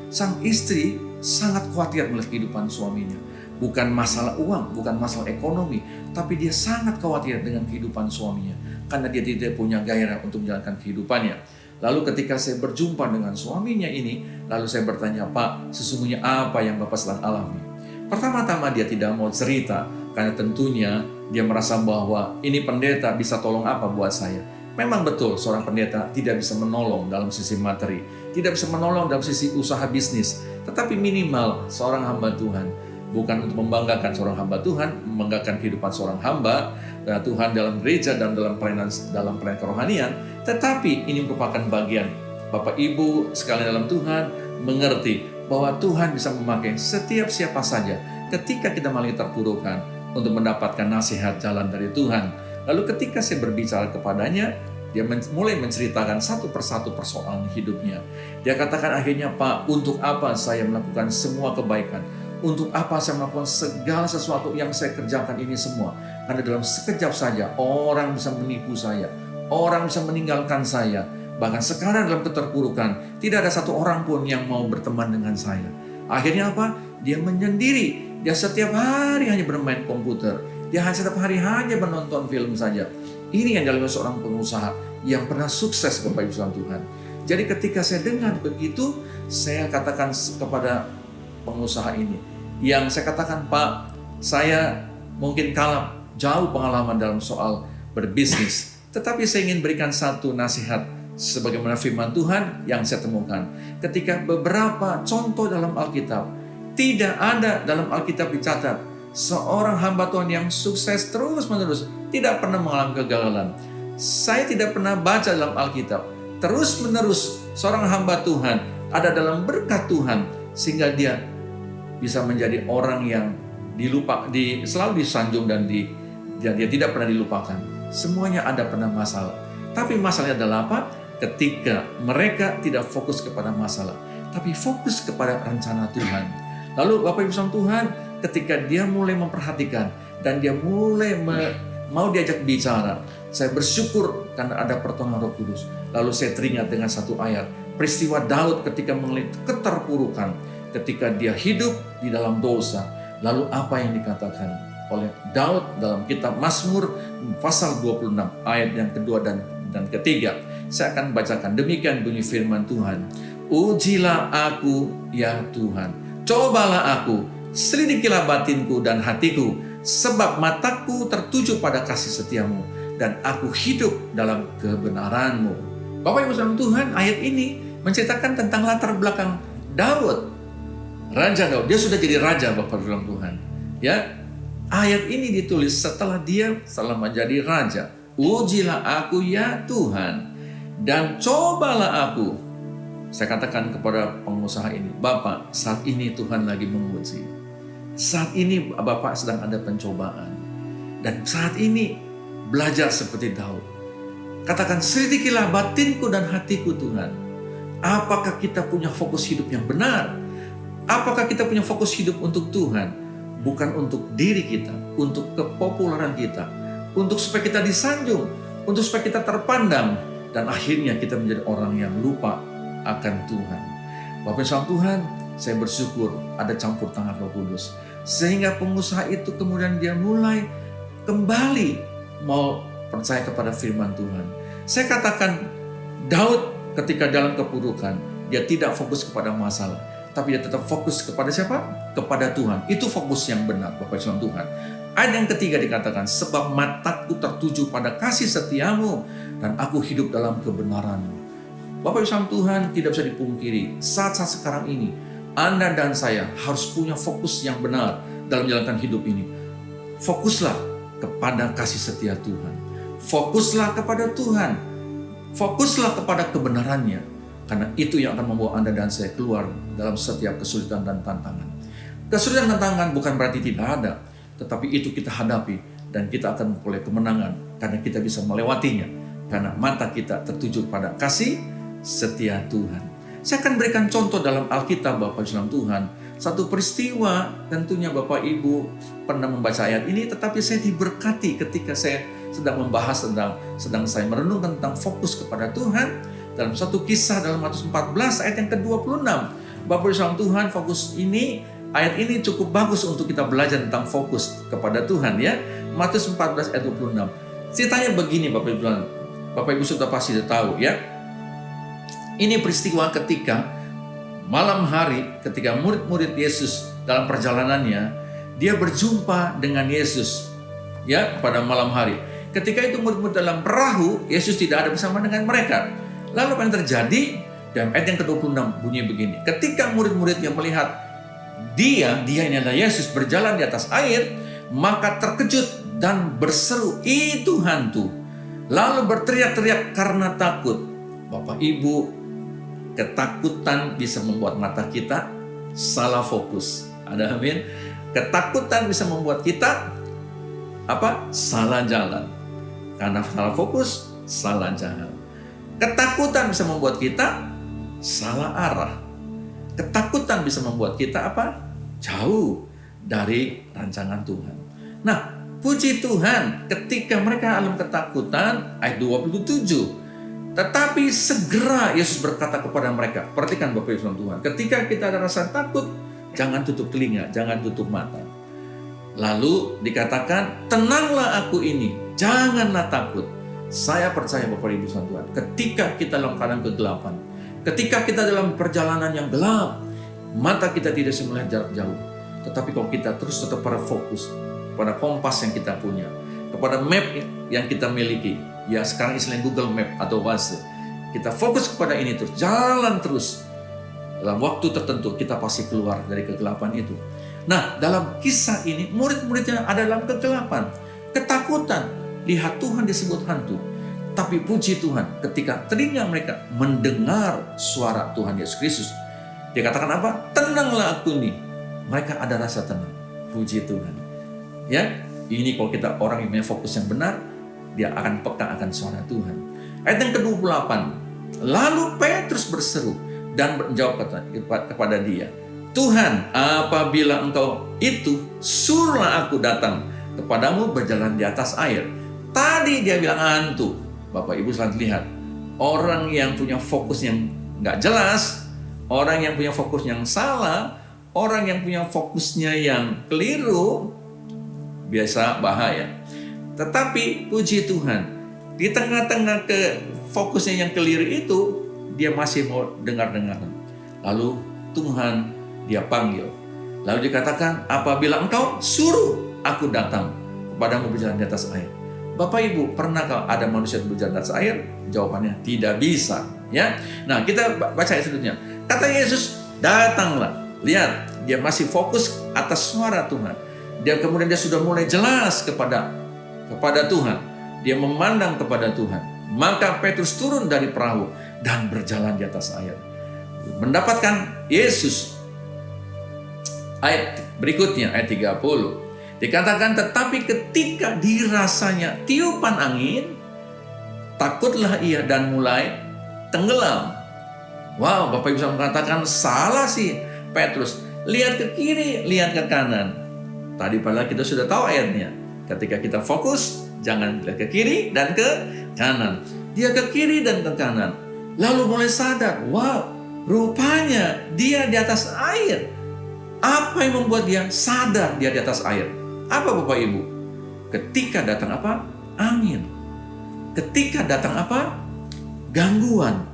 Sang istri sangat khawatir melihat kehidupan suaminya. Bukan masalah uang, bukan masalah ekonomi, tapi dia sangat khawatir dengan kehidupan suaminya. Karena dia tidak punya gairah untuk menjalankan kehidupannya. Lalu ketika saya berjumpa dengan suaminya ini, lalu saya bertanya, Pak, sesungguhnya apa yang Bapak sedang alami? Pertama-tama dia tidak mau cerita, karena tentunya dia merasa bahwa ini pendeta bisa tolong apa buat saya. Memang betul seorang pendeta tidak bisa menolong dalam sisi materi, tidak bisa menolong dalam sisi usaha bisnis, tetapi minimal seorang hamba Tuhan, bukan untuk membanggakan seorang hamba Tuhan, membanggakan kehidupan seorang hamba, Tuhan dalam gereja dan dalam pelayanan kerohanian, tetapi ini merupakan bagian Bapak Ibu sekalian dalam Tuhan mengerti bahwa Tuhan bisa memakai setiap siapa saja ketika kita mulai terpurukan untuk mendapatkan nasihat jalan dari Tuhan. Lalu ketika saya berbicara kepadanya, dia mulai menceritakan satu persatu persoalan hidupnya. Dia katakan akhirnya, Pak, untuk apa saya melakukan semua kebaikan? Untuk apa saya melakukan segala sesuatu yang saya kerjakan ini semua? Karena dalam sekejap saja orang bisa menipu saya, orang bisa meninggalkan saya. Bahkan sekarang dalam keterpurukan, tidak ada satu orang pun yang mau berteman dengan saya. Akhirnya apa? Dia menyendiri. Dia setiap hari hanya bermain komputer. Dia setiap hari hanya menonton film saja. Ini yang dialami seorang pengusaha yang pernah sukses, Bapak Ibu saudara Tuhan. Jadi ketika saya dengar begitu, saya katakan kepada pengusaha ini, yang saya katakan, Pak, saya mungkin kalah jauh pengalaman dalam soal berbisnis, tetapi saya ingin berikan satu nasihat sebagaimana firman Tuhan yang saya temukan. Ketika beberapa contoh dalam Alkitab, tidak ada dalam Alkitab dicatat seorang hamba Tuhan yang sukses terus-menerus, tidak pernah mengalami kegagalan. Saya tidak pernah baca dalam Alkitab terus-menerus seorang hamba Tuhan ada dalam berkat Tuhan sehingga dia bisa menjadi orang yang selalu disanjung dan dia tidak pernah dilupakan. Semuanya ada pernah masalah. Tapi masalahnya adalah apa? Ketika mereka tidak fokus kepada masalah, tapi fokus kepada rencana Tuhan. Lalu Bapak Ibu saudara Tuhan, ketika dia mulai memperhatikan dan dia mulai mau diajak bicara, saya bersyukur karena ada pertolongan Roh Kudus. Lalu saya teringat dengan satu ayat, peristiwa Daud ketika mengalami keterpurukan, ketika dia hidup di dalam dosa. Lalu apa yang dikatakan oleh Daud dalam kitab Mazmur pasal 26 ayat yang kedua dan ketiga. Saya akan bacakan, demikian bunyi firman Tuhan. Ujilah aku ya Tuhan, cobalah aku, selidikilah batinku dan hatiku, sebab mataku tertuju pada kasih setiamu, dan aku hidup dalam kebenaranmu. Bapak Ibu saudara Tuhan, ayat ini menceritakan tentang latar belakang Daud. Raja Daud, dia sudah jadi raja, Bapak Ibu saudara Tuhan. Ya, ayat ini ditulis setelah menjadi raja. Ujilah aku ya Tuhan, dan cobalah aku. Saya katakan kepada pengusaha ini, Bapak, saat ini Tuhan lagi menguji. Saat ini Bapak sedang ada pencobaan. Dan saat ini belajar seperti Daud. Katakan, selidikilah batinku dan hatiku Tuhan. Apakah kita punya fokus hidup yang benar? Apakah kita punya fokus hidup untuk Tuhan? Bukan untuk diri kita, untuk kepopuleran kita, untuk supaya kita disanjung, untuk supaya kita terpandang, dan akhirnya kita menjadi orang yang lupa akan Tuhan. Bapak Ibu Tuhan, saya bersyukur ada campur tangan Roh Kudus, sehingga pengusaha itu kemudian dia mulai kembali mau percaya kepada firman Tuhan. Saya katakan, Daud ketika dalam kepurukan, dia tidak fokus kepada masalah, tapi dia tetap fokus kepada siapa? Kepada Tuhan. Itu fokus yang benar, Bapak Ibu Tuhan. Ayat yang ketiga dikatakan, sebab mataku tertuju pada kasih setiamu, dan aku hidup dalam kebenaranmu. Bapak Ibu Tuhan, tidak bisa dipungkiri, saat-saat sekarang ini, Anda dan saya harus punya fokus yang benar dalam menjalankan hidup ini. Fokuslah kepada kasih setia Tuhan. Fokuslah kepada Tuhan. Fokuslah kepada kebenarannya. Karena itu yang akan membawa Anda dan saya keluar dalam setiap kesulitan dan tantangan. Kesulitan dan tantangan bukan berarti tidak ada, tetapi itu kita hadapi dan kita akan memperoleh kemenangan karena kita bisa melewatinya. Karena mata kita tertuju pada kasih setia Tuhan. Saya akan berikan contoh dalam Alkitab, Bapak Ibu Tuhan. Satu peristiwa, tentunya Bapak Ibu pernah membaca ayat ini, tetapi saya diberkati ketika saya sedang membahas sedang saya merenungkan tentang fokus kepada Tuhan. Dalam satu kisah dalam Matius 14 ayat yang ke-26. Bapak Ibu Tuhan, fokus ini, ayat ini cukup bagus untuk kita belajar tentang fokus kepada Tuhan ya. Matius 14 ayat 26. Ceritanya begini Bapak Ibu sudah pasti tahu ya. Ini peristiwa ketika malam hari, ketika murid-murid Yesus dalam perjalanannya, dia berjumpa dengan Yesus ya pada malam hari. Ketika itu murid-murid dalam perahu, Yesus tidak ada bersama dengan mereka. Lalu apa yang terjadi? Dalam ayat yang ke-26 bunyi begini. Ketika murid-muridnya melihat dia ini adalah Yesus berjalan di atas air, maka terkejut dan berseru, itu hantu. Lalu berteriak-teriak karena takut. Bapak Ibu, ketakutan bisa membuat mata kita salah fokus. Ada amin? Ketakutan bisa membuat kita salah jalan. Karena salah fokus, salah jalan. Ketakutan bisa membuat kita salah arah. Ketakutan bisa membuat kita jauh dari rancangan Tuhan. Nah, puji Tuhan, ketika mereka dalam ketakutan, ayat 27, tetapi segera Yesus berkata kepada mereka, perhatikan Bapak Ibu Tuhan, ketika kita ada rasa takut, jangan tutup telinga, jangan tutup mata. Lalu dikatakan, tenanglah aku ini, janganlah takut. Saya percaya Bapak Ibu Tuhan, ketika kita dalam keadaan kegelapan, ketika kita dalam perjalanan yang gelap, mata kita tidak bisa melihat jarak jauh. Tetapi kalau kita terus tetap pada fokus, pada kompas yang kita punya, kepada map yang kita miliki, ya sekarang istilahnya Google Map atau Waze, kita fokus kepada ini terus, jalan terus. Dalam waktu tertentu kita pasti keluar dari kegelapan itu. Nah, dalam kisah ini murid-muridnya ada dalam kegelapan, ketakutan, lihat Tuhan disebut hantu. Tapi puji Tuhan, ketika telinga mereka mendengar suara Tuhan Yesus Kristus, dia katakan apa? Tenanglah aku nih. Mereka ada rasa tenang. Puji Tuhan. Ya, ini kalau kita orang yang punya fokus yang benar, dia akan peka akan suara Tuhan. Ayat yang ke-28. Lalu Petrus berseru dan menjawab kepada dia, Tuhan, apabila engkau itu, suruhlah aku datang kepadamu berjalan di atas air. Tadi dia bilang hantu. Bapak Ibu selalu lihat, orang yang punya fokus yang nggak jelas, orang yang punya fokus yang salah, orang yang punya fokusnya yang keliru, biasa bahaya. Tetapi puji Tuhan, di tengah-tengah fokusnya yang keliru itu, dia masih mau dengar-dengar. Lalu Tuhan dia panggil. Lalu dikatakan, apabila engkau suruh aku datang kepadamu berjalan di atas air. Bapak Ibu, pernahkah ada manusia berjalan di atas air? Jawabannya tidak bisa. Ya, nah kita baca ayat selanjutnya. Kata Yesus, datanglah. Lihat, dia masih fokus atas suara Tuhan. Dia kemudian dia sudah mulai jelas kepada Tuhan. Dia memandang kepada Tuhan. Maka Petrus turun dari perahu dan berjalan di atas air. Mendapatkan Yesus. Ayat berikutnya, ayat 30. Dikatakan, tetapi ketika dirasanya tiupan angin, takutlah ia dan mulai tenggelam. Wow, Bapak Ibu bisa mengatakan salah sih Petrus. Lihat ke kiri, lihat ke kanan. Tadi padahal kita sudah tahu ayatnya. Ketika kita fokus, jangan lihat ke kiri dan ke kanan. Dia ke kiri dan ke kanan. Lalu mulai sadar, wow, rupanya dia di atas air. Apa yang membuat dia sadar dia di atas air? Apa Bapak Ibu? Ketika datang apa? Angin. Ketika datang apa? Gangguan.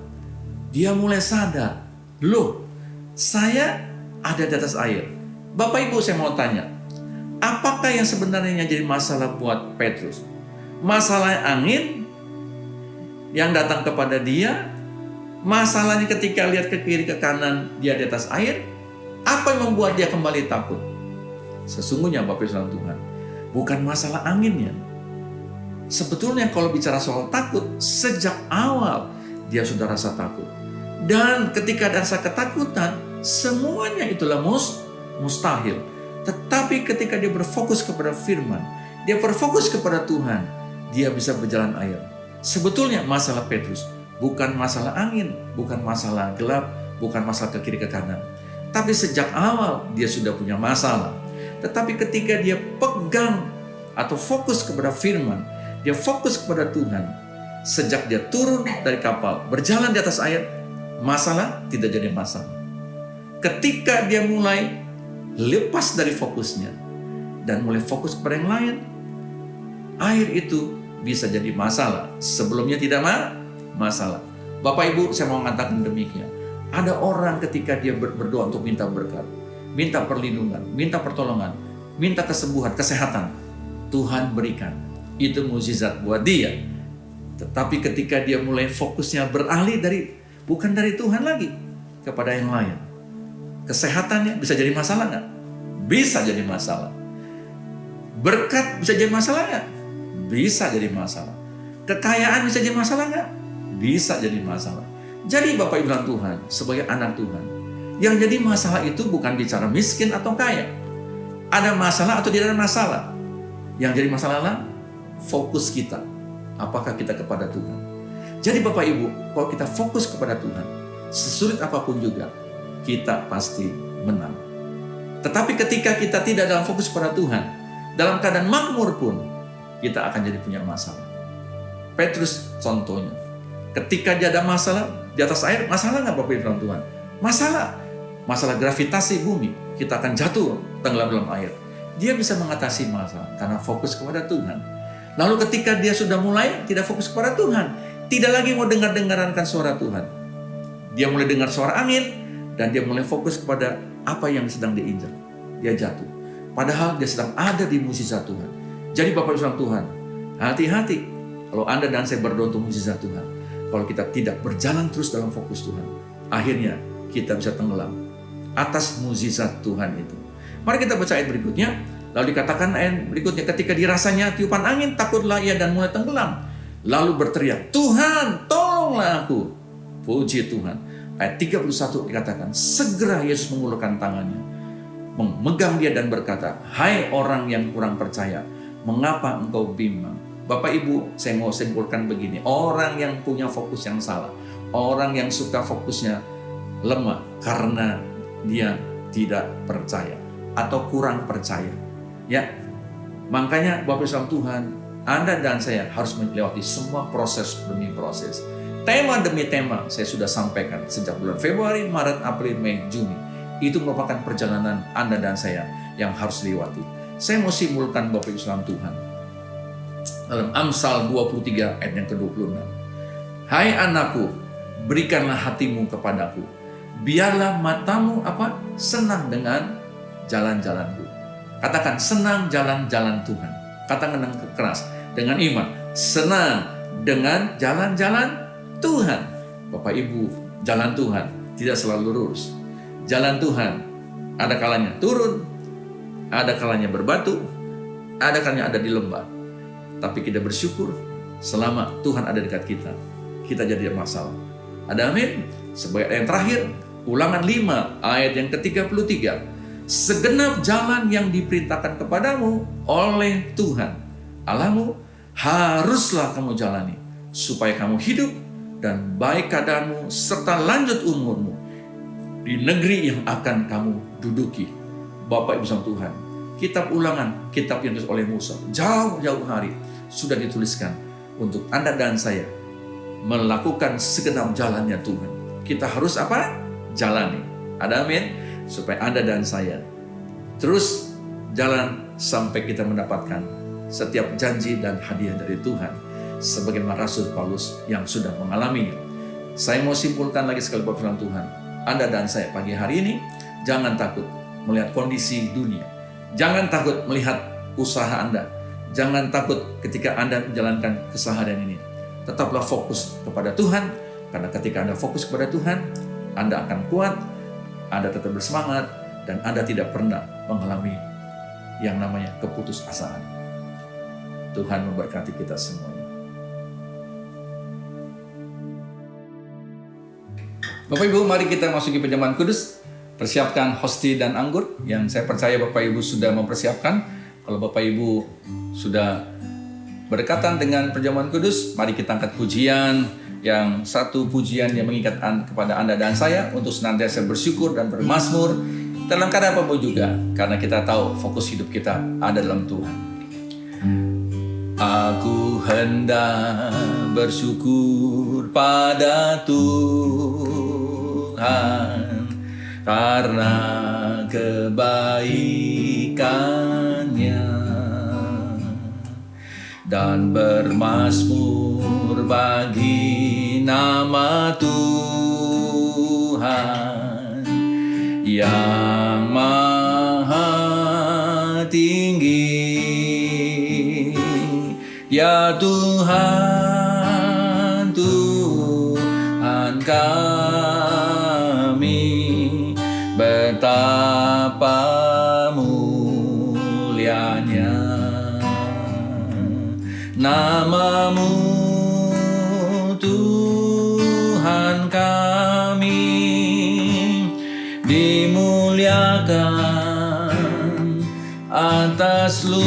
Dia mulai sadar. Loh, saya ada di atas air. Bapak Ibu, saya mau tanya. Apakah yang sebenarnya jadi masalah buat Petrus? Masalah angin yang datang kepada dia? Masalahnya ketika lihat ke kiri ke kanan dia di atas air? Apa yang membuat dia kembali takut? Sesungguhnya Bapak Ibu Tuhan, bukan masalah anginnya. Sebetulnya kalau bicara soal takut, sejak awal dia sudah rasa takut. Dan ketika ada rasa ketakutan, semuanya itulah mustahil. Tetapi ketika dia berfokus kepada firman, dia berfokus kepada Tuhan, dia bisa berjalan air. Sebetulnya masalah Petrus bukan masalah angin, bukan masalah gelap, bukan masalah ke kiri ke kanan. Tapi sejak awal dia sudah punya masalah. Tetapi ketika dia pegang atau fokus kepada firman, dia fokus kepada Tuhan, sejak dia turun dari kapal, berjalan di atas air, masalah tidak jadi masalah. Ketika dia mulai lepas dari fokusnya dan mulai fokus kepada yang lain, air itu bisa jadi masalah. Sebelumnya tidak masalah. Bapak Ibu, saya mau mengatakan demikian. Ada orang ketika dia berdoa untuk minta berkat, minta perlindungan, minta pertolongan, minta kesembuhan, kesehatan, Tuhan berikan. Itu mukjizat buat dia. Tetapi ketika dia mulai fokusnya beralih bukan dari Tuhan lagi kepada yang lain, kesehatannya bisa jadi masalah nggak? Bisa jadi masalah. Berkat bisa jadi masalah nggak? Bisa jadi masalah. Kekayaan bisa jadi masalah nggak? Bisa jadi masalah. Jadi Bapak Ibu Tuhan, sebagai anak Tuhan, yang jadi masalah itu bukan bicara miskin atau kaya. Ada masalah atau tidak ada masalah. Yang jadi masalah adalah fokus kita. Apakah kita kepada Tuhan? Jadi Bapak Ibu, kalau kita fokus kepada Tuhan, sesulit apapun juga, kita pasti menang. Tetapi ketika kita tidak dalam fokus pada Tuhan, dalam keadaan makmur pun, kita akan jadi punya masalah. Petrus contohnya, ketika dia ada masalah di atas air, masalah nggak Bapak Ibu Tuhan? Masalah gravitasi bumi, kita akan jatuh tenggelam dalam air. Dia bisa mengatasi masalah karena fokus kepada Tuhan. Lalu ketika dia sudah mulai tidak fokus kepada Tuhan, tidak lagi mau dengar-dengarkan suara Tuhan, dia mulai dengar suara angin dan dia mulai fokus kepada apa yang sedang diinjak. Dia jatuh. Padahal dia sedang ada di mukjizat Tuhan. Jadi Bapak Ibu Tuhan, hati-hati kalau Anda dan saya berdoa untuk mukjizat Tuhan. Kalau kita tidak berjalan terus dalam fokus Tuhan, akhirnya kita bisa tenggelam atas mukjizat Tuhan itu. Mari kita baca ayat berikutnya. Lalu dikatakan ayat berikutnya, ketika dirasanya tiupan angin, takutlah ia dan mulai tenggelam. Lalu berteriak, Tuhan, tolonglah aku. Puji Tuhan. Ayat 31 dikatakan, segera Yesus mengulurkan tangannya, memegang dia dan berkata, hai orang yang kurang percaya, mengapa engkau bimbang? Bapak Ibu, saya mau simpulkan begini, orang yang punya fokus yang salah, orang yang suka fokusnya lemah karena dia tidak percaya atau kurang percaya. Ya, makanya Bapak Ibu Tuhan, Anda dan saya harus melewati semua proses demi proses. Tema demi tema saya sudah sampaikan sejak bulan Februari, Maret, April, Mei, Juni. Itu merupakan perjalanan Anda dan saya yang harus dilewati. Saya mau simpulkan Bapak Ibu Tuhan. Dalam Amsal 23 ayat yang ke-26. Hai anakku, berikanlah hatimu kepadaku. Biarlah matamu senang dengan jalan-jalanku. Katakan senang jalan-jalan Tuhan. Katakan dengan keras, dengan iman. Senang dengan jalan-jalan Tuhan. Bapak Ibu, jalan Tuhan tidak selalu lurus. Jalan Tuhan ada kalanya turun, ada kalanya berbatu, ada kalanya ada di lembah. Tapi kita bersyukur selama Tuhan ada dekat kita, kita jadi masalah. Ada amin? Sebagai ayat yang terakhir, Ulangan 5 ayat yang ke-33. Segenap jalan yang diperintahkan kepadamu oleh Tuhan Allahmu haruslah kamu jalani, supaya kamu hidup dan baik keadaanmu serta lanjut umurmu di negeri yang akan kamu duduki. Bapak Ibu sama Tuhan, kitab Ulangan, kitab yang ditulis oleh Musa, jauh-jauh hari sudah dituliskan untuk Anda dan saya melakukan segenap jalannya Tuhan. Kita harus jalani. Ada amin? Supaya Anda dan saya terus jalan sampai kita mendapatkan setiap janji dan hadiah dari Tuhan, sebagaimana Rasul Paulus yang sudah mengalaminya. Saya mau simpulkan lagi sekali Bapak firman Tuhan, Anda dan saya pagi hari ini jangan takut melihat kondisi dunia, jangan takut melihat usaha Anda, jangan takut ketika Anda menjalankan keseharian ini. Tetaplah fokus kepada Tuhan, karena ketika Anda fokus kepada Tuhan, Anda akan kuat, Anda tetap bersemangat, dan Anda tidak pernah mengalami yang namanya keputusasaan. Tuhan memberkati kita semuanya. Bapak Ibu, mari kita masuki perjamuan kudus. Persiapkan hosti dan anggur yang saya percaya Bapak Ibu sudah mempersiapkan. Kalau Bapak Ibu sudah berdekatan dengan perjamuan kudus, mari kita angkat pujian, yang satu pujian yang mengikat kepada Anda dan saya untuk senantiasa bersyukur dan bermazmur dalam keadaan apapun juga, karena kita tahu fokus hidup kita ada dalam Tuhan. Aku hendak bersyukur pada Tuhan karena kebaikannya, dan bermazmur bagi nama Tuhan yang maha tinggi. Ya Tuhan, Tuhan kami, betapa mulianya Namamu Tuhan kami dimuliakan atas seluruh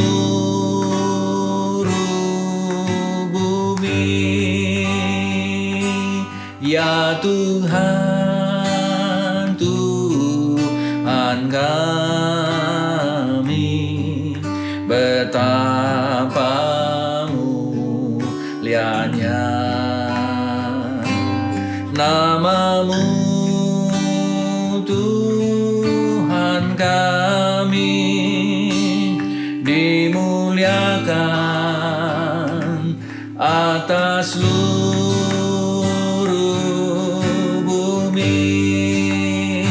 bumi. Ya Tuhan, Tuhan kami, betapa mulianya namamu Tuhan kami, dimuliakan atas seluruh bumi,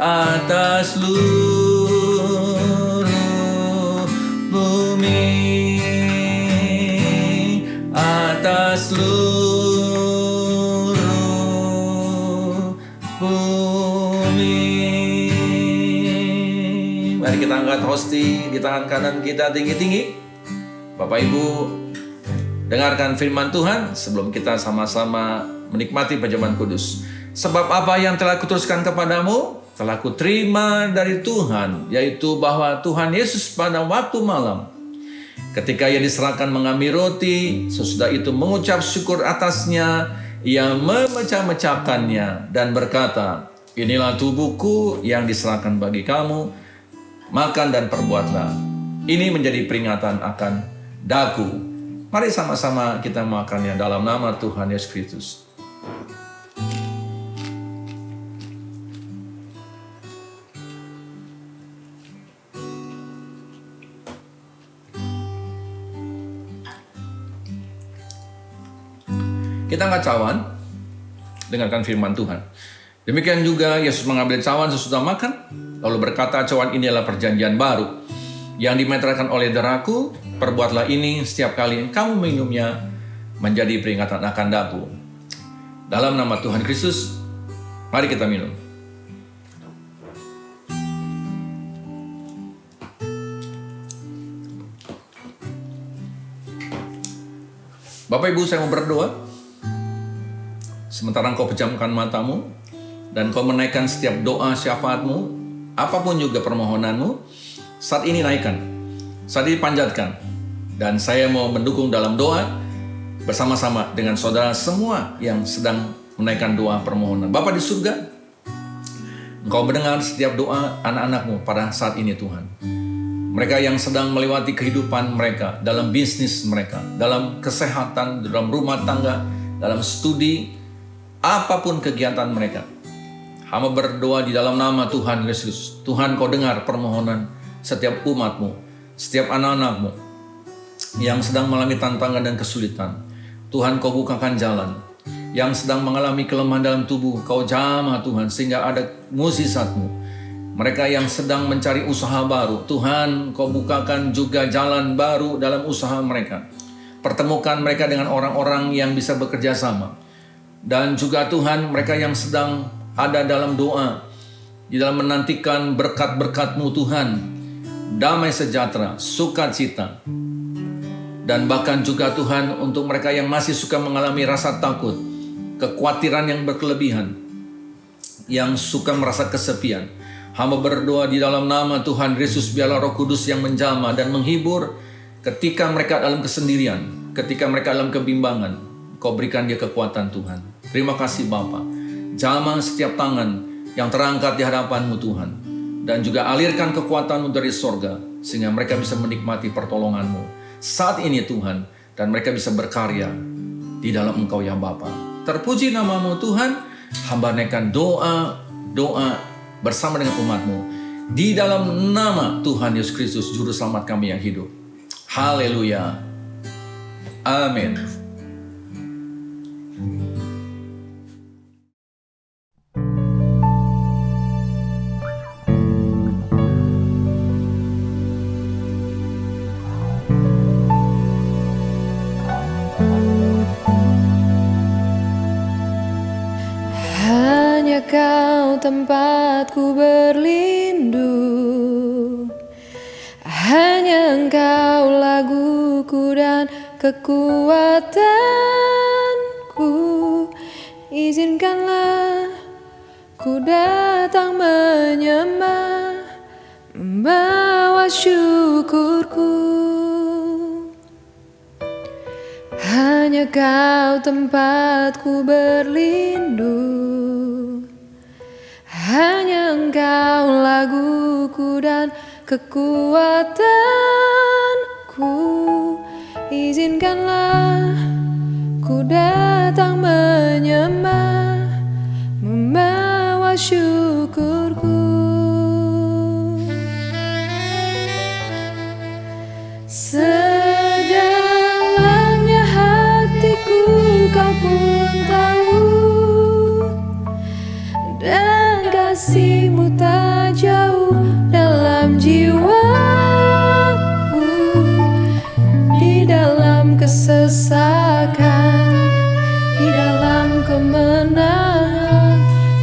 atas seluruh bumi, atas seluruh bumi. Mari kita angkat hosti di tangan kanan kita tinggi-tinggi. Bapak Ibu, dengarkan firman Tuhan sebelum kita sama-sama menikmati pajaman kudus. Sebab apa yang telah kuteruskan kepadamu telah kuterima dari Tuhan, yaitu bahwa Tuhan Yesus pada waktu malam ketika ia diserahkan mengambil roti, sesudah itu mengucap syukur atasnya, ia memecah-mecahkannya dan berkata, inilah tubuhku yang diserahkan bagi kamu, makan dan perbuatlah. Ini menjadi peringatan akan daku. Mari sama-sama kita makannya dalam nama Tuhan Yesus Kristus. Kita angkat cawan, dengarkan firman Tuhan. Demikian juga Yesus mengambil cawan sesudah makan, lalu berkata, cawan ini adalah perjanjian baru yang dimeteraikan oleh darahku. Perbuatlah ini setiap kali kamu minumnya, menjadi peringatan akan daku. Dalam nama Tuhan Kristus, mari kita minum. Bapak Ibu, saya mau berdoa. Sementara engkau pejamkan matamu dan kau menaikkan setiap doa syafaatmu, apapun juga permohonanmu, saat ini naikkan, saat ini panjatkan. Dan saya mau mendukung dalam doa bersama-sama dengan saudara semua yang sedang menaikkan doa permohonan. Bapa di surga, engkau mendengar setiap doa anak-anakmu pada saat ini Tuhan. Mereka yang sedang melewati kehidupan mereka, dalam bisnis mereka, dalam kesehatan, dalam rumah tangga, dalam studi, apapun kegiatan mereka. Hamba berdoa di dalam nama Tuhan Yesus. Tuhan, kau dengar permohonan setiap umatmu, setiap anak-anakmu yang sedang mengalami tantangan dan kesulitan. Tuhan, kau bukakan jalan. Yang sedang mengalami kelemahan dalam tubuh, kau jamah Tuhan, sehingga ada mukjizat-Mu. Mereka yang sedang mencari usaha baru, Tuhan, kau bukakan juga jalan baru dalam usaha mereka. Pertemukan mereka dengan orang-orang yang bisa bekerja sama. Dan juga Tuhan, mereka yang sedang ada dalam doa, di dalam menantikan berkat-berkat-Mu Tuhan, damai sejahtera, sukacita, dan bahkan juga Tuhan untuk mereka yang masih suka mengalami rasa takut, kekhawatiran yang berkelebihan, yang suka merasa kesepian. Hamba berdoa di dalam nama Tuhan Yesus, biarlah Roh Kudus yang menjamah dan menghibur ketika mereka dalam kesendirian, ketika mereka dalam kebimbangan. Kau berikan dia kekuatan Tuhan. Terima kasih Bapa. Jamah setiap tangan yang terangkat di hadapan-Mu Tuhan. Dan juga alirkan kekuatan-Mu dari sorga, sehingga mereka bisa menikmati pertolongan-Mu saat ini Tuhan. Dan mereka bisa berkarya di dalam Engkau ya Bapa. Terpuji nama-Mu Tuhan. Hamba naikkan doa bersama dengan umat-Mu di dalam nama Tuhan Yesus Kristus, Juru Selamat kami yang hidup. Haleluya. Amin. Hanya Kau tempatku berlindung, hanya Engkau laguku dan kekuatanku. Izinkanlah ku datang menyembah, membawa syukurku. Hanya Kau tempatku berlindung, hanya Engkau laguku dan kekuatanku. Izinkanlah ku datang menyembah, membawa syukurku. Sedalamnya hatiku Kau pun tahu, dan kasih-Mu tak jauh dalam jiwaku. Di dalam kesesakan, di dalam kemenangan,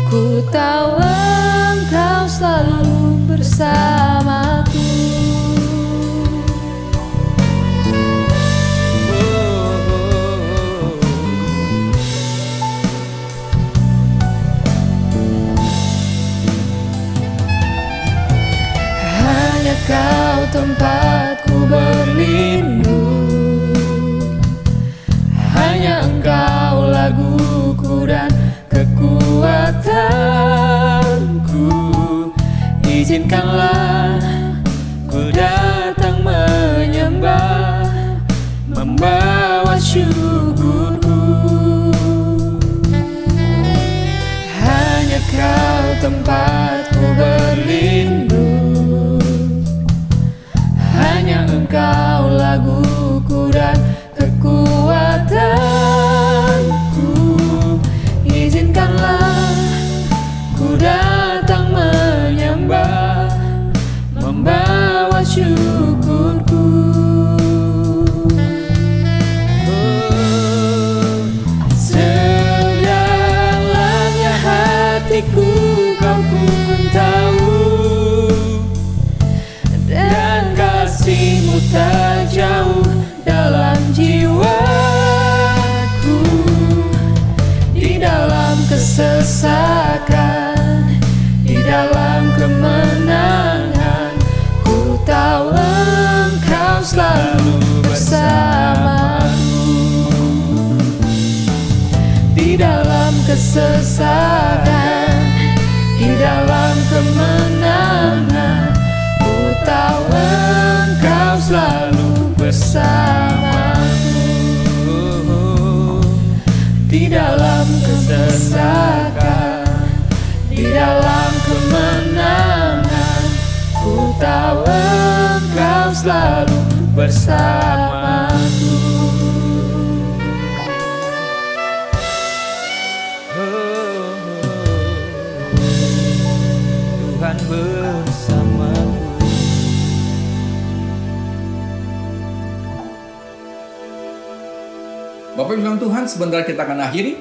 ku tahu Engkau selalu bersamaku. Hanya Kau tempatku berlindung, hanya Engkau laguku dan kekuatanku. Izinkanlah ku datang menyembah, membawa syukurku. Hanya Kau tempatku berlindung, hanya Engkau laguku dan kekuatanku. Izinkanlah ku datang menyembah, membawa syukurku. Sedalamnya hatiku Kau pun tahu, dan kasih-Mu tak jauh dalam jiwaku. Di dalam kesesakan, di dalam kemenangan, ku tahu Engkau selalu bersamaku. Di dalam kesesakan, di dalam kemenangan, ku tahu Engkau selalu bersamaku. Di dalam kesesakan, di dalam kemenangan, ku tahu Engkau selalu bersamaku. Tuhan bersamaku. Bapak Ibu Tuhan, sebentar kita akan akhiri.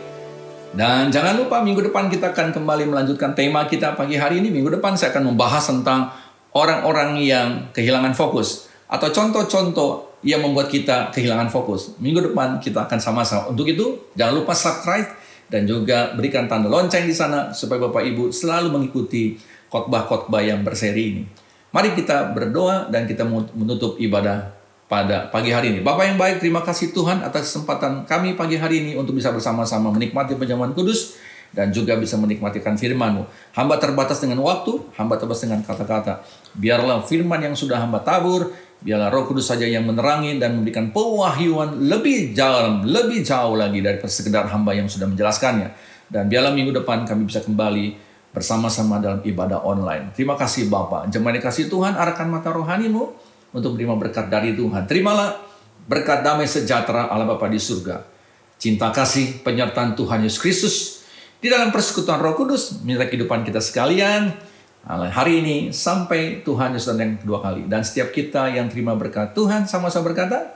Dan jangan lupa minggu depan kita akan kembali melanjutkan tema kita pagi hari ini. Minggu depan saya akan membahas tentang orang-orang yang kehilangan fokus, atau contoh-contoh yang membuat kita kehilangan fokus. Minggu depan kita akan sama-sama. Untuk itu, jangan lupa subscribe dan juga berikan tanda lonceng di sana supaya Bapak Ibu selalu mengikuti khotbah-khotbah yang berseri ini. Mari kita berdoa dan kita menutup ibadah pada pagi hari ini. Bapak yang baik, terima kasih Tuhan atas kesempatan kami pagi hari ini untuk bisa bersama-sama menikmati penjamuan kudus dan juga bisa menikmatikan firman-Mu. Hamba terbatas dengan waktu, hamba terbatas dengan kata-kata. Biarlah firman yang sudah hamba tabur, biarlah Roh Kudus saja yang menerangi dan memberikan pewahyuan lebih jauh lagi daripada sekedar hamba yang sudah menjelaskannya. Dan biarlah minggu depan kami bisa kembali bersama-sama dalam ibadah online. Terima kasih Bapa. Jemaat dikasih Tuhan, arahkan mata rohani-Mu untuk menerima berkat dari Tuhan. Terimalah berkat damai sejahtera Allah Bapa di surga, cinta kasih penyertaan Tuhan Yesus Kristus di dalam persekutuan Roh Kudus menyertai kehidupan kita sekalian hari ini sampai Tuhan Yesus datang yang kedua kali. Dan setiap kita yang terima berkat Tuhan sama-sama berkata,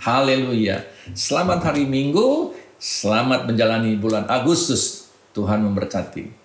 haleluya. Selamat hari Minggu, selamat menjalani bulan Agustus. Tuhan memberkati.